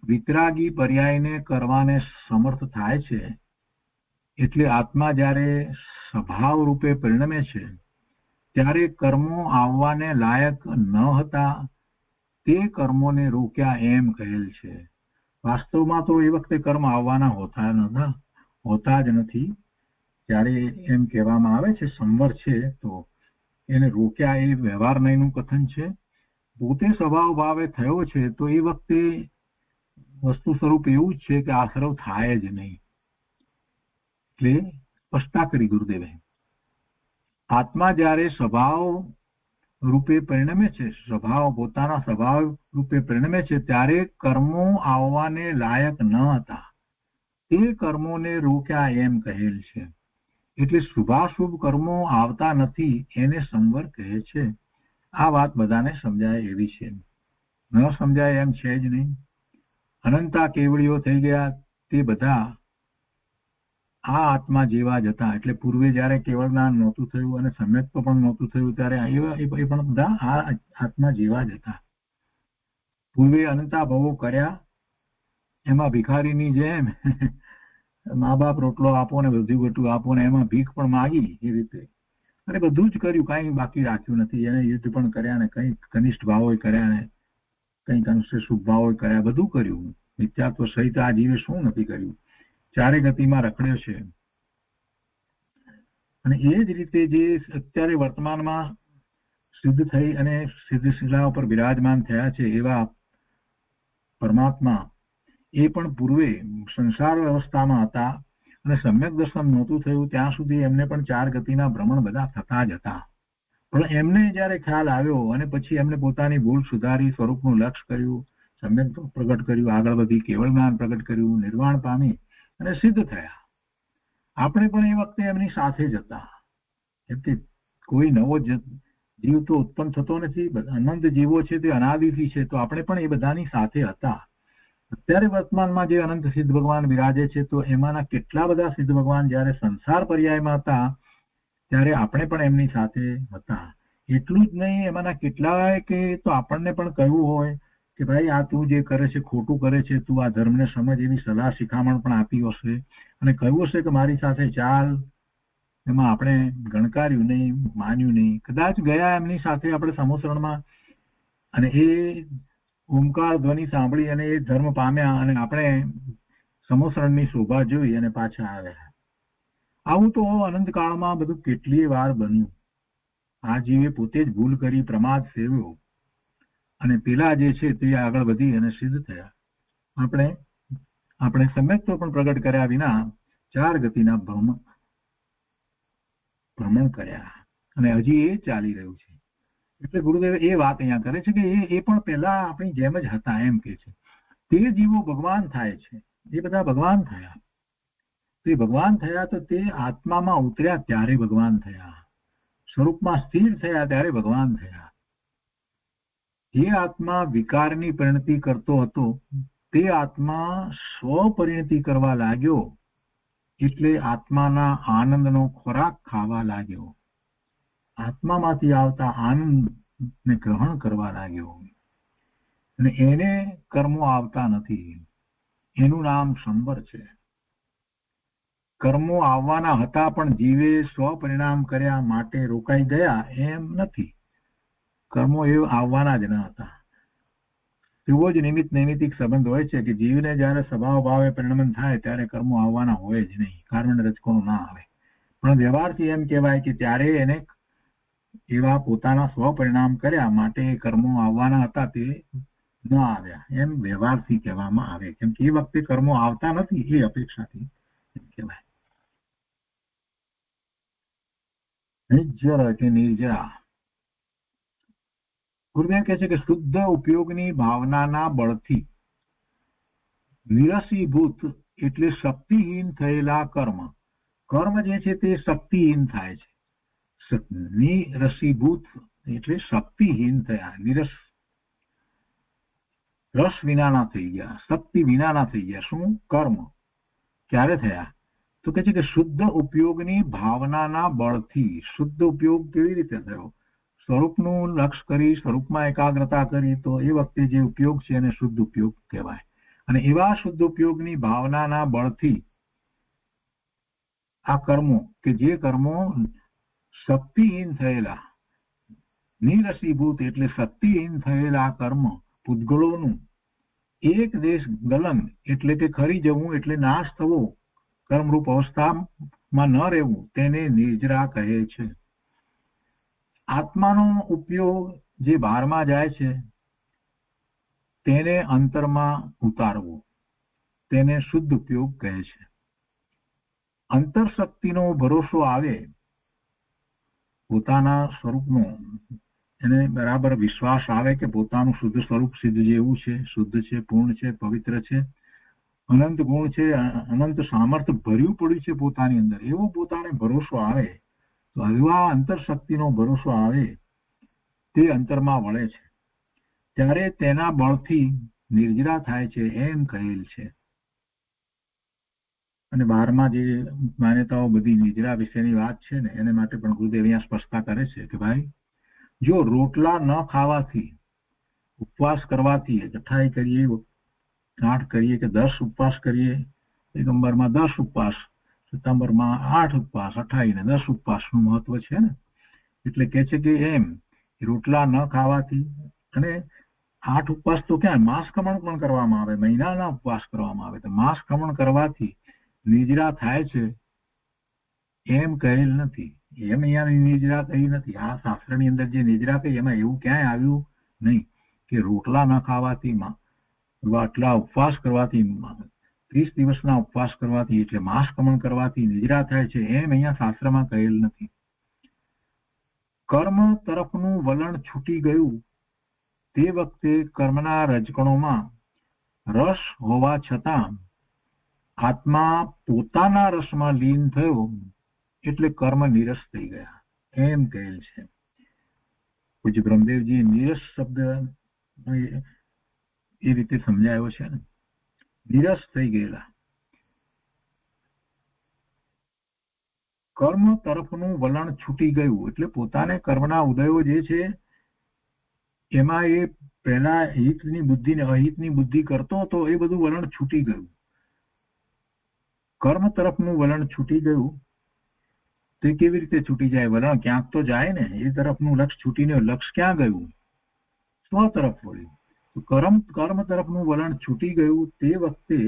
વિતરાગી પર્યાયને કરવાને સમર્થ થાય છે, એટલે આત્મા જ્યારે સ્વભાવ રૂપે પરિણમે છે, ત્યારે કર્મો આવવાને લાયક ન હતા તે કર્મોને રોક્યા એમ કહેલ છે. વાસ્તવમાં તો એ વખતે કર્મ આવવાના હોતા જ નથી. ત્યારે એમ કહેવામાં આવે છે સંવર છે, તો એને રોક્યા એ વ્યવહાર નહીંનું કથન છે. પોતે સ્વભાવ ભાવે થયો છે, તો એ વખતે વસ્તુ સ્વરૂપ એવું જ છે કે આશ્રવ થાય જ નહીં. એટલે સ્પષ્ટતા કરી ગુરુદેવે. આત્મા જ્યારે સ્વભાવ રૂપે પરિણમે છે, પોતાના સ્વભાવ રૂપે પરિણમે છે, ત્યારે કર્મો આવવાને લાયક ન હતા તે કર્મોને રોક્યા એમ કહેલ છે. એટલે શુભાશુભ કર્મો આવતા નથી એને સંવર કહે છે. આ વાત બધાને સમજાય એવી છે, ન સમજાય એમ છે જ નહીં. અનંતા કેવળીઓ થઈ ગયા તે બધા આ આત્મા જેવા જ હતા. એટલે પૂર્વે જયારે કેવળ જ્ઞાન નહોતું થયું અને સમ્યક્ત્વ પણ નહોતું થયું, ત્યારે એ પણ બધા આ આત્મા જેવા જ હતા. પૂર્વે અનંતા ભવો કર્યા, એમાં ભિખારીની જેમ મા બાપ રોટલો આપો ને બધું ગટું આપો ને એમાં ભીખ પણ માગી, એ રીતે અને બધું જ કર્યું, કઈ બાકી રાખ્યું નથી. એને યુદ્ધ પણ કર્યા ને કઈ કનિષ્ઠ ભાવો કર્યા ને કઈક અંશે શુભ ભાવો કર્યા, બધું કર્યું. મિથ્યાત્વ સહિત આ જીવે શું નથી કર્યું? ચારે ગતિમાં રખડ્યો છે. અને એ જ રીતે જે અત્યારે વર્તમાનમાં સિદ્ધ થઈ અને સિદ્ધ શિલા ઉપર બિરાજમાન થયા છે, એવા પરમાત્મા એ પણ પૂર્વે સંસાર અવસ્થામાં હતા અને સમ્યક દર્શન નહોતું થયું ત્યાં સુધી એમને પણ ચાર ગતિના ભ્રમણ બધા થતા જ હતા. પણ એમને જયારે ખ્યાલ આવ્યો અને પછી એમને પોતાની ભૂલ સુધારી, સ્વરૂપનું લક્ષ કર્યું, સમ્યક પ્રગટ કર્યું, આગળ વધી કેવળ જ્ઞાન પ્રગટ કર્યું, નિર્વાણ પામી અને સિદ્ધ થયા. આપણે પણ એ વખતે એમની સાથે જ હતા. એટલે કોઈ નવો જીવ તો ઉત્પન્ન થતો નથી, અનંત જીવો છે તે અનાદિથી છે, તો આપણે પણ એ બધાની સાથે હતા. અત્યારે વર્તમાનમાં જે અનંત સિદ્ધ ભગવાન બિરાજે છે, તો એમાંના કેટલા બધા સિદ્ધ ભગવાન જયારે સંસાર પર્યાયમાં હતા ત્યારે આપણે પણ એમની સાથે હતા. એટલું જ નહીં, એમાંના કેટલાય કે તો આપણને પણ કહ્યું હોય કે ભાઈ આ તું જે કરે છે ખોટું કરે છે, તું આ ધર્મને સમજ, એવી સલાહ શિખામણ પણ આપી હશે અને કહ્યું હશે કે મારી સાથે ચાલ. એમાં આપણે ગણકાર્યું નહીં, માન્યું નહીં. કદાચ ગયા એમની સાથે આપણે સમોસરણમાં અને એ ઓમકાર ધ્વનિ સાંભળી અને એ ધર્મ પામ્યા અને આપણે સમોસરણની શોભા જોઈ અને પાછા આવ્યા. આવું તો અનંત કાળમાં બધું કેટલીય વાર બન્યું. આ જીવે પોતે જ ભૂલ કરી પ્રમાદ સેવ્યો અને પેલા જે છે તે આગળ વધી અને સિદ્ધ થયા. આપણે સમ્યક્ત્વ પણ પ્રગટ કર્યા વિના 4 ગતિના ભ્રમણ કર્યા અને હજી એ ચાલી રહ્યું છે. એટલે ગુરુદેવ એ વાત અહીંયા કરે છે કે એ પણ પહેલા આપણી જેમ જ હતા એમ કે છે. તે જીવો ભગવાન થાય છે, એ બધા ભગવાન થયા. તે ભગવાન થયા તો તે આત્મામાં ઉતર્યા ત્યારે ભગવાન થયા, સ્વરૂપમાં સ્થિર થયા ત્યારે ભગવાન થયા. જે આત્મા વિકારની પરિણતિ કરતો હતો તે આત્મા સ્વપરિણતિ કરવા લાગ્યો એટલે આત્માના આનંદનો ખોરાક ખાવા લાગ્યો, આત્મામાંથી આવતા આનંદને ગ્રહણ કરવા લાગ્યો અને એને કર્મો આવતા નથી. એનું નામ સંબર છે. કર્મો આવવાના હતા પણ જીવે સ્વપરિણામ કર્યા માટે રોકાઈ ગયા એમ નથી. કર્મો એ આવવાના જ ન હતા. તેવો જ નિમિત્ત નૈમિતિક સંબંધ હોય છે કે જીવને જયારે સ્વભાવ ભાવે પરિણમન થાય ત્યારે કર્મો આવવાના હોય જ નહીં, કારણ રજકોનો ના આવે. પણ વ્યવહારથી એમ કહેવાય કે ત્યારે એને એવા પોતાના સ્વપરિણામ કર્યા માટે કર્મો આવવાના હતા તે ન આવ્યા એમ વ્યવહારથી કહેવામાં આવે. કેમ કે એ વખતે કર્મો આવતા નથી એ અપેક્ષાથી એમ કહેવાય. નિર્જર કે નિર્જરા. ગુરુદેવ કહે છે કે શુદ્ધ ઉપયોગની ભાવનાના બળથી નિરસીભૂત એટલે શક્તિહીન થયેલા કર્મ જે છે તે શક્તિહીન થાય છે. નિરસીભૂત એટલે શક્તિહીન થયા, રસ વિનાના થઈ ગયા, શક્તિ વિનાના થઈ ગયા. શું? કર્મ. ક્યારે થયા? તો કે છે કે શુદ્ધ ઉપયોગની ભાવનાના બળથી. શુદ્ધ ઉપયોગ કેવી રીતે થયો? સ્વરૂપનું લક્ષ કરી, સ્વરૂપમાં એકાગ્રતા કરી, તો એ વખતે જે ઉપયોગ છે એને શુદ્ધ ઉપયોગ કહેવાય. અને એવા શુદ્ધ ઉપયોગની ભાવનાના બળથી આ કર્મો કે જે કર્મો શક્તિહીન થયેલા, નિરસીભૂત એટલે શક્તિહીન થયેલા કર્મ પૂતગળોનું એક દેશ ગલન એટલે કે ખરી જવું એટલે નાશ થવો, કર્મરૂપ અવસ્થામાં ન રહેવું, તેને નિર્જરા કહે છે. આત્માનો ઉપયોગ જે બહારમાં જાય છે તેને અંતરમાં ઉતારવો, તેને શુદ્ધ ઉપયોગ કહે છે. અંતરશક્તિનો ભરોસો આવે, પોતાના સ્વરૂપનો એને બરાબર વિશ્વાસ આવે કે પોતાનું શુદ્ધ સ્વરૂપ સિદ્ધ જેવું છે, શુદ્ધ છે, પૂર્ણ છે, પવિત્ર છે, અનંત ગુણ છે, અનંત સામર્થ્ય ભર્યું પડ્યું છે પોતાની અંદર, એવો પોતાને ભરોસો આવે તો એવા અંતરશક્તિનો ભરોસો આવે તે અંતરમાં વળે છે ત્યારે તેના બળથી નિર્જરા થાય છે એમ કહેલ છે. અને 12માં જે માન્યતાઓ બધી નિર્જરા વિશેની વાત છે ને એને માટે પણ ગુરુદેવ અહીંયા સ્પષ્ટતા કરે છે કે ભાઈ જો રોટલા ન ખાવાથી, ઉપવાસ કરવાથી, જઠાઈ કરીએ, 8 કરીએ કે 10 ઉપવાસ કરીએ, દિગંબરમાં 10 ઉપવાસ, સપ્ટેમ્બરમાં 8 ઉપવાસ, 28 ને 10 ઉપવાસનું મહત્વ છે ને. એટલે કે છે કે એમ રોટલા ન ખાવાથી, અને 8 ઉપવાસ તો ક્યાં માંસ ખમણ પણ કરવામાં આવે, મહિનાના ઉપવાસ કરવામાં આવે, તો માંસ ખમણ કરવાથી નિર્જરા થાય છે એમ કહેલ નથી. એમ અહીંયા નિર્જરા કહી નથી. આ શાસ્ત્રની અંદર જે નિર્જરા કહી એમાં એવું ક્યાંય આવ્યું નહીં કે રોટલા ન ખાવાથી, આટલા ઉપવાસ કરવાથી, 30 દિવસના ઉપવાસ કરવાથી એટલે માંસ ખમણ કરવાથી નિર્જરા થાય છે એમ અહીંયા શાસ્ત્રમાં કહેલ નથી. કર્મ તરફનું વલણ છૂટી ગયું તે વખતે કર્મના રજકણોમાં રસ હોવા છતાં આત્મા પોતાના રસમાં લીન થયો એટલે કર્મ નિરસ થઈ ગયા એમ કહેલ છે. પૂજ્ય બ્રહ્મદેવજી નિરસ શબ્દ એ રીતે સમજાયો છે ને, નિરસ થઈ ગયેલા. કર્મ તરફનું વલણ છૂટી ગયું એટલે પોતાને કર્મના ઉદયો જે છે એમાં એ પહેલા હિતની બુદ્ધિ ને અહિતની બુદ્ધિ કરતો હતો એ બધું વલણ છૂટી ગયું. કર્મ તરફનું વલણ છૂટી ગયું તે કેવી રીતે છૂટી જાય? વલણ ક્યાંક તો જાય ને, એ તરફનું લક્ષ છૂટીને લક્ષ ક્યાં ગયું? સ્વ તરફ વળ્યું. કર્મ તરફનું વલણ છૂટી ગયું તે વખતે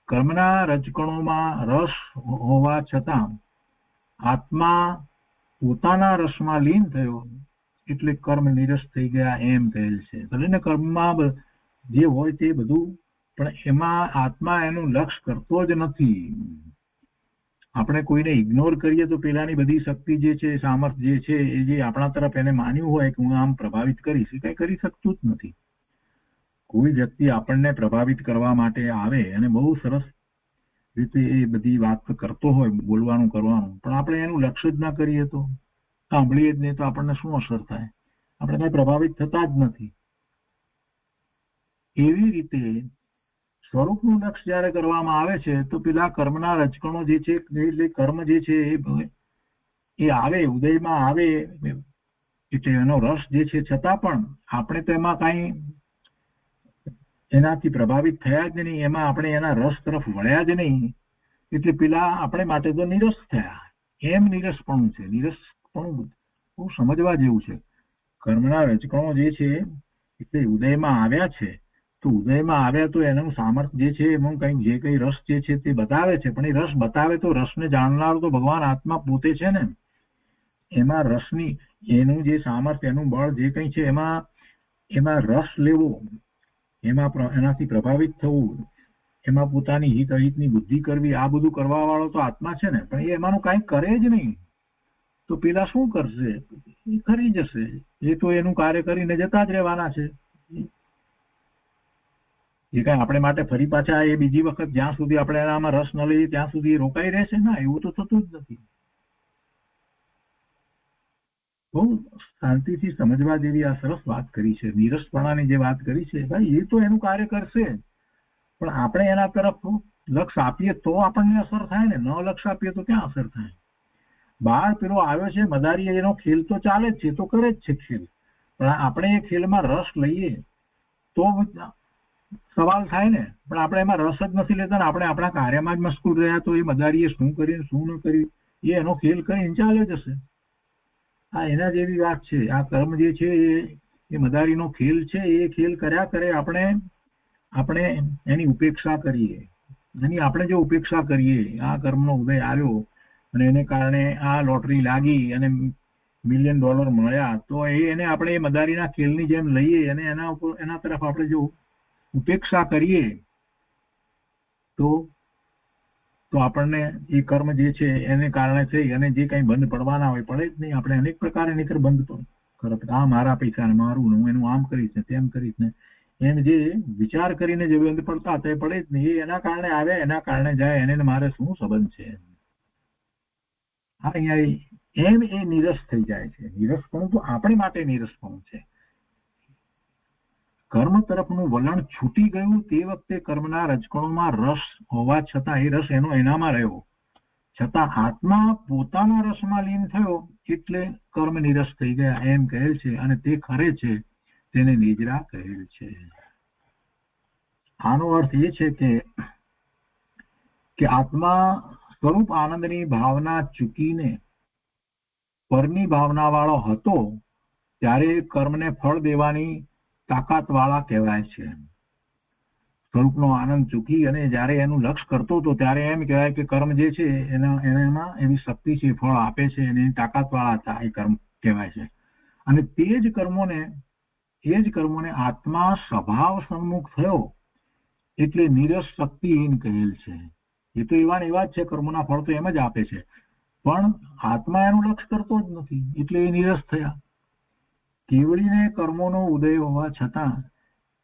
કર્મના રજકણોમાં રસ હોવા છતાં આત્મા પોતાના રસમાં લીન થયો એટલે કર્મ નિરસ થઈ ગયા એમ કહેલ છે. ભલે ને કર્મમાં જે હોય તે બધું, પણ એમાં આત્મા એનું લક્ષ્ય કરતો જ નથી. આપણે કોઈને ઇગ્નોર કરીએ તો પેલાની બધી શક્તિ જે છે, સામર્થ્ય જે છે, એ જે આપણા તરફ એને માન્યું હોય કે હું આમ પ્રભાવિત કરીશ, એ કઈ કરી શકતું જ નથી. કોઈ વ્યક્તિ આપણને પ્રભાવિત કરવા માટે આવે અને બહુ સરસ રીતે એ બધી વાત કરતો હોય, બોલવાનું કરવાનું, પણ આપણે એનું લક્ષ્ય જ ના કરીએ તો, સાંભળીએ જ નહીં તો આપણને શું અસર થાય? આપણે કઈ પ્રભાવિત થતા જ નથી. એવી રીતે સ્વરૂપનું લક્ષ્ય જયારે કરવામાં આવે છે તો પેલા કર્મના રજકણો જે છે, એટલે કર્મ જે છે એ આવે, ઉદયમાં આવે, એટલે એનો રસ જે છે, છતાં પણ આપણે તો એમાં કઈ એનાથી પ્રભાવિત થયા જ નહીં, એમાં આપણે એના રસ તરફ વળ્યા જ નહીં, એટલે પેલા આપણે માટે તો નિરસ થયા. એમ નિરસપણું છે. નિરસપણું બહુ સમજવા જેવું છે. કર્મના રજકણો જે છે એટલે ઉદયમાં આવ્યા છે, તો ઉદયમાં આવ્યા તો એનું સામર્થ્ય જે છે, એમાં કંઈક જે કઈ રસ જે છે તે બતાવે છે, પણ એ રસ બતાવે તો રસને જાણનાર તો ભગવાન આત્મા પોતે છે ને. એમાં રસની, એનું જે સામર્થ્ય, એનું બળ જે કંઈ છે, એમાં રસ લેવો, એમાં એનાથી પ્રભાવિત થવું, એમાં પોતાની હિત અહિતની બુદ્ધિ કરવી, આ બધું કરવા વાળો તો આત્મા છે ને. પણ એ એમાંનું કાંઈ કરે જ નહીં તો પેલા શું કરશે? એ ખરી જશે. એ તો એનું કાર્ય કરીને જતા જ રહેવાના છે. એ કઈ આપણે માટે ફરી પાછા એ બીજી વખત જ્યાં સુધી આપણે એનામાં રસ ન લઈએ ત્યાં સુધી રોકાઈ રહેશે ના, એવું તો થતું જ નથી. બહુ શાંતિથી સમજવા જેવી આ સરસ વાત કરી છે. નીરસપણાની જે વાત કરી છે, ભાઈ એ તો એનું કાર્ય કરશે, પણ આપણે એના તરફ લક્ષ્ય આપીએ તો આપણને અસર થાય ને, ન લક્ષ્ય આપીએ તો ક્યાં અસર થાય? બહાર પેલો આવ્યો છે મદારી, એનો ખેલ તો ચાલે જ છે, તો કરે જ છે ખેલ, પણ આપણે એ ખેલમાં રસ લઈએ તો સવાલ થાય ને. પણ આપણે એમાં રસ જ નથી લેતા ને આપણે આપણા કાર્યમાં જ મશગુલ રહ્યા, તો એ મદારીએ શું કર્યું શું ન કર્યું, એ એનો ખેલ કરીને ચાલે જશે. આ એના જેવી વાત છે. આ કર્મ જે છે એ મદારીનો ખેલ છે. એ ખેલ કર્યા કરે, આપણે એની ઉપેક્ષા કરીએ. એની આપણે જો ઉપેક્ષા કરીએ, આ કર્મનો ઉદય આવ્યો અને એને કારણે આ લોટરી લાગી અને $1 મિલિયન મળ્યા, તો એને આપણે મદારીના ખેલની જેમ લઈએ અને એના તરફ આપણે જો ઉપેક્ષા કરીએ તો આપણને એ કર્મ જે છે એને કારણે થઈ અને જે કંઈ બંધ પડવાના હોય પડે જ નહીં. આપણે અનેક પ્રકારે નીકળ બંધ કરત, આ મારા પૈસા ને મારું ને, હું એનું આમ કરીશ ને તેમ કરીશ ને, એમ જે વિચાર કરીને જે બંધ પડતા તે પડે જ નહીં. એ એના કારણે આવ્યા, એના કારણે જાય, એને મારે શું સંબંધ છે? હા, અહીંયા એમ એ નિરસ થઈ જાય છે. નિરસપણું તો આપણી માટે નિરસપણું છે. કર્મ તરફનું વલણ છૂટી ગયું તે વખતે કર્મના રજકણોમાં રસ હોવા છતાં એ રસ એનામાં રહ્યો, છતાં આત્મા પોતાના રસમાં લીન થયો એટલે કર્મ નિરસ થઈ ગયા એમ કહેલ છે. અને તે ખરે છે તેને નિજરા કહેલ છે. આનો અર્થ એ છે કે આત્મા સ્વરૂપ આનંદની ભાવના ચૂકીને પરની ભાવના વાળો હતો ત્યારે કર્મને ફળ દેવાની તાકાત વાળા કહેવાય છે. સ્વરૂપનો આનંદ ચૂકી અને જયારે એનું લક્ષ્ય કરતો હતો ત્યારે એમ કહેવાય કે કર્મ જે છે એનામાં એવી શક્તિ છે, ફળ આપે છે, એની તાકાત વાળા હતા, એ કર્મ કહેવાય છે. અને તે જ કર્મોને આત્મા સ્વભાવ સન્મુખ થયો એટલે નિરસ શક્તિહીન કહેલ છે. એ તો એવા જ છે, કર્મોના ફળ તો એમ જ આપે છે, પણ આત્મા એનું લક્ષ્ય કરતો જ નથી એટલે એ નિરસ થયા. કેવળીને કર્મોનો ઉદય હોવા છતાં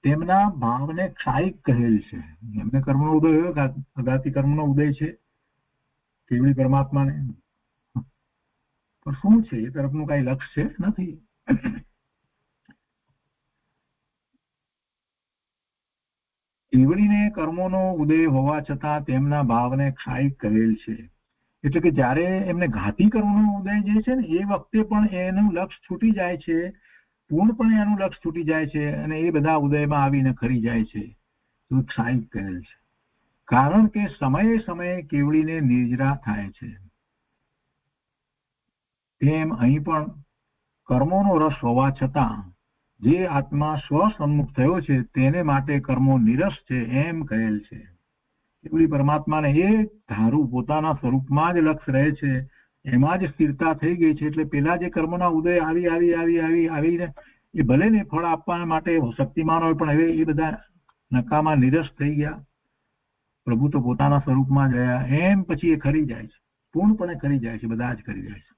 તેમના ભાવને ક્ષાયિક કહેલ છે. એમને કર્મનો ઉદય હોય, અગાથી કર્મનો ઉદય છે કેવળી પરમાત્માને, પણ શું છે એ તરફનું કઈ લક્ષ્ય નથી. કેવળીને કર્મોનો ઉદય હોવા છતાં તેમના ભાવને ક્ષાયિક કહેલ છે. એટલે કે જયારે એમને ઘાતી કર્મનો ઉદય જે છે ને એ વખતે પણ એનું લક્ષ્ય છૂટી જાય છે, પૂર્ણપણે એનું લક્ષ્ય છૂટી જાય છે અને એ બધા ઉદયમાં આવીને ખરી જાય છે, તો ક્ષાયિક કહેલ છે. કારણ કે સમયે સમયે કેવળીને નિર્જરા થાય છે. તેમ અહીં પણ કર્મોનો રસ હોવા છતાં જે આત્મા સ્વસન્મુખ થયો છે તેને માટે કર્મો નિરસ છે એમ કહેલ છે. કેવળી પરમાત્માને એ ધારું પોતાના સ્વરૂપમાં જ લક્ષ્ય રહે છે એમાં જ સ્થિરતા થઈ ગઈ છે. એટલે પેલા જે કર્મના ઉદય આવીને એ ભલે ને ફળ આપવા માટે શક્તિમાન હોય, પણ હવે એ બધા નકામા નિરસ થઈ ગયા. પ્રભુ તો પોતાના સ્વરૂપમાં જ રહ્યા. એમ પછી એ ખરી જાય છે, પૂર્ણપણે ખરી જાય છે, બધા જ ખરી જાય છે.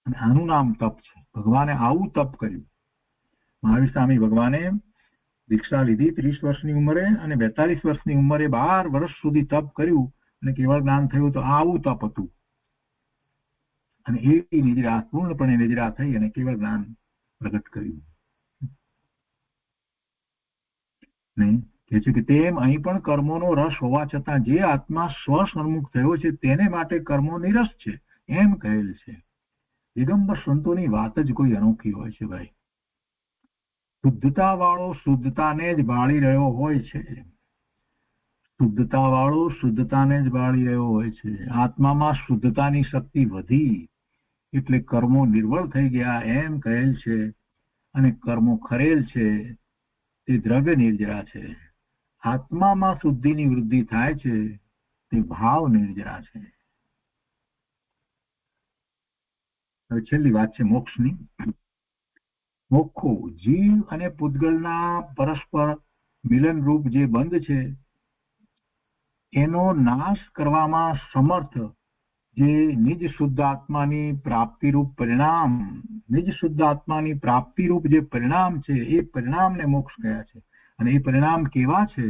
અને આનું નામ તપ છે. ભગવાને આવું તપ કર્યું. મહાવીર સ્વામી ભગવાને દીક્ષા લીધી 30 વર્ષની ઉંમરે, અને 42 વર્ષની ઉંમરે 12 વર્ષ સુધી તપ કર્યું, અને કેવળ જ્ઞાન થયું. તો આવું તપ હતું. અને એ નિદ્રા પૂર્ણપણે નિદ્રા થઈ અને કેવળ જ્ઞાન પ્રગટ કર્યું. કે છે કે તેમ અહીં પણ કર્મોનો રસ હોવા છતાં જે આત્મા સ્વસન્મુખ થયો છે તેને માટે કર્મો નિરસ છે, એમ કહેલ છે. દિગંબર સંતોની વાત જ કોઈ અનોખી હોય છે ભાઈ. શુદ્ધતા વાળો શુદ્ધતાને જ બાળી રહ્યો હોય છે. શુદ્ધતા વાળો શુદ્ધતાને જ બાળી રહ્યો હોય છે. આત્મામાં શુદ્ધતાની શક્તિ વધી એટલે કર્મો નિર્બળ થઈ ગયા એમ કહેલ છે. અને કર્મો ખરેલ છે તે દ્રવ્ય નિર્જરા છે. આત્મામાં શુદ્ધિની વૃદ્ધિ થાય છે તે ભાવ નિર્જરા છે. હવે છેલ્લી વાત છે મોક્ષની. મોક્ષો જીવ અને પૂતગલના પરસ્પર મિલનરૂપ જે બંધ છે એનો નાશ કરવામાં સમર્થ જે નિજ શુદ્ધ આત્માની પ્રાપ્તિરૂપ પરિણામ, નિજ શુદ્ધ આત્માની પ્રાપ્તિરૂપ જે પરિણામ છે એ પરિણામને મોક્ષ કહ્યા છે. અને એ પરિણામ કેવા છે?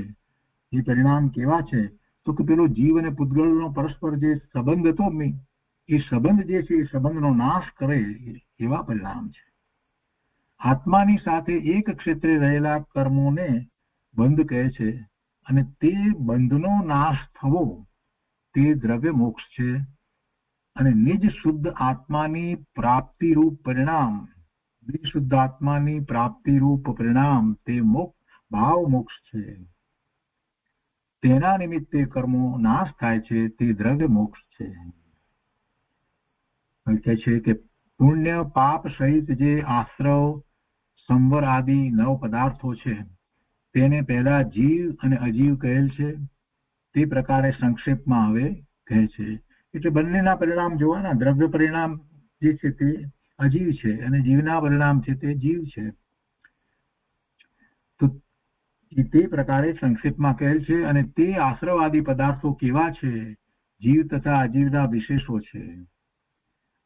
એ પરિણામ કેવા છે તો કે પેલો જીવ અને પૂતગલનો પરસ્પર જે સંબંધ હતો, એ સંબંધ જે છે એ સંબંધનો નાશ કરે એવા પરિણામ છે. આત્માની સાથે એક ક્ષેત્રે રહેલા કર્મોને બંધ કહે છે, અને તે બંધનો નાશ થવો તે દ્રવ્ય મોક્ષ છે. અને નિજ શુદ્ધ આત્માની પ્રાપ્તિરૂપ પરિણામ, નિજ શુદ્ધ આત્માની પ્રાપ્તિરૂપ પરિણામ તે ભાવ મોક્ષ છે. તેના નિમિત્તે કર્મો નાશ થાય છે તે દ્રવ્ય મોક્ષ છે. કહે છે કે પુણ્ય પાપ સહિત જે આશ્રવ સંવર આદિ 9 પદાર્થો છે તેને પહેલા જીવ અને અજીવ કહેલ છે. તે પ્રકારે સંક્ષેપમાં હવે કહે છે. એટલે બંનેના પરિણામ જોવાના. દ્રવ્ય પરિણામ જે છે તે અજીવ છે અને જીવના પરિણામ છે તે જીવ છે. તો તે પ્રકારે સંક્ષેપમાં કહેલ છે. અને તે આશ્રવાદી પદાર્થો કેવા છે? જીવ તથા અજીવના વિશેષો છે.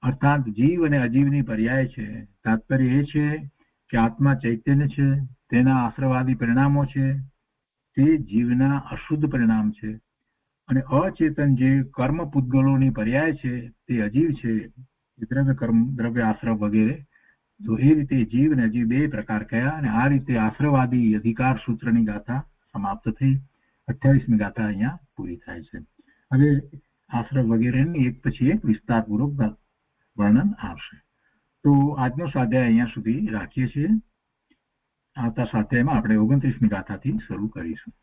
અર્થાત જીવ અને અજીવની પર્યાય છે. તાત્પર્ય એ છે કે આત્મા ચૈતન્ય છે, તેના આશ્રવાદી પરિણામો છે તે જીવના અશુદ્ધ પરિણામ છે. અને અચેતન જે કર્મ પૂતગલોની પર્યાય છે તે અજીવ છે, દ્રવ્ય કર્મ, દ્રવ્ય આશ્રવ વગેરે. તો એ રીતે જીવ અને અજીવ 2 પ્રકાર કયા. અને આ રીતે આશ્રવાદી અધિકાર સૂત્રની ગાથા સમાપ્ત થઈ. 28મી ગાથા અહીંયા પૂરી થાય છે. હવે આશ્રવ વગેરેની એક પછી એક વિસ્તારપૂર્વક વર્ણન આવશે. તો આજનો સ્વાધ્યાય અહીંયા સુધી રાખીએ છીએ. આવતા સ્વાધ્યાયમાં આપણે 29મી ગાથાથી શરૂ કરીશું.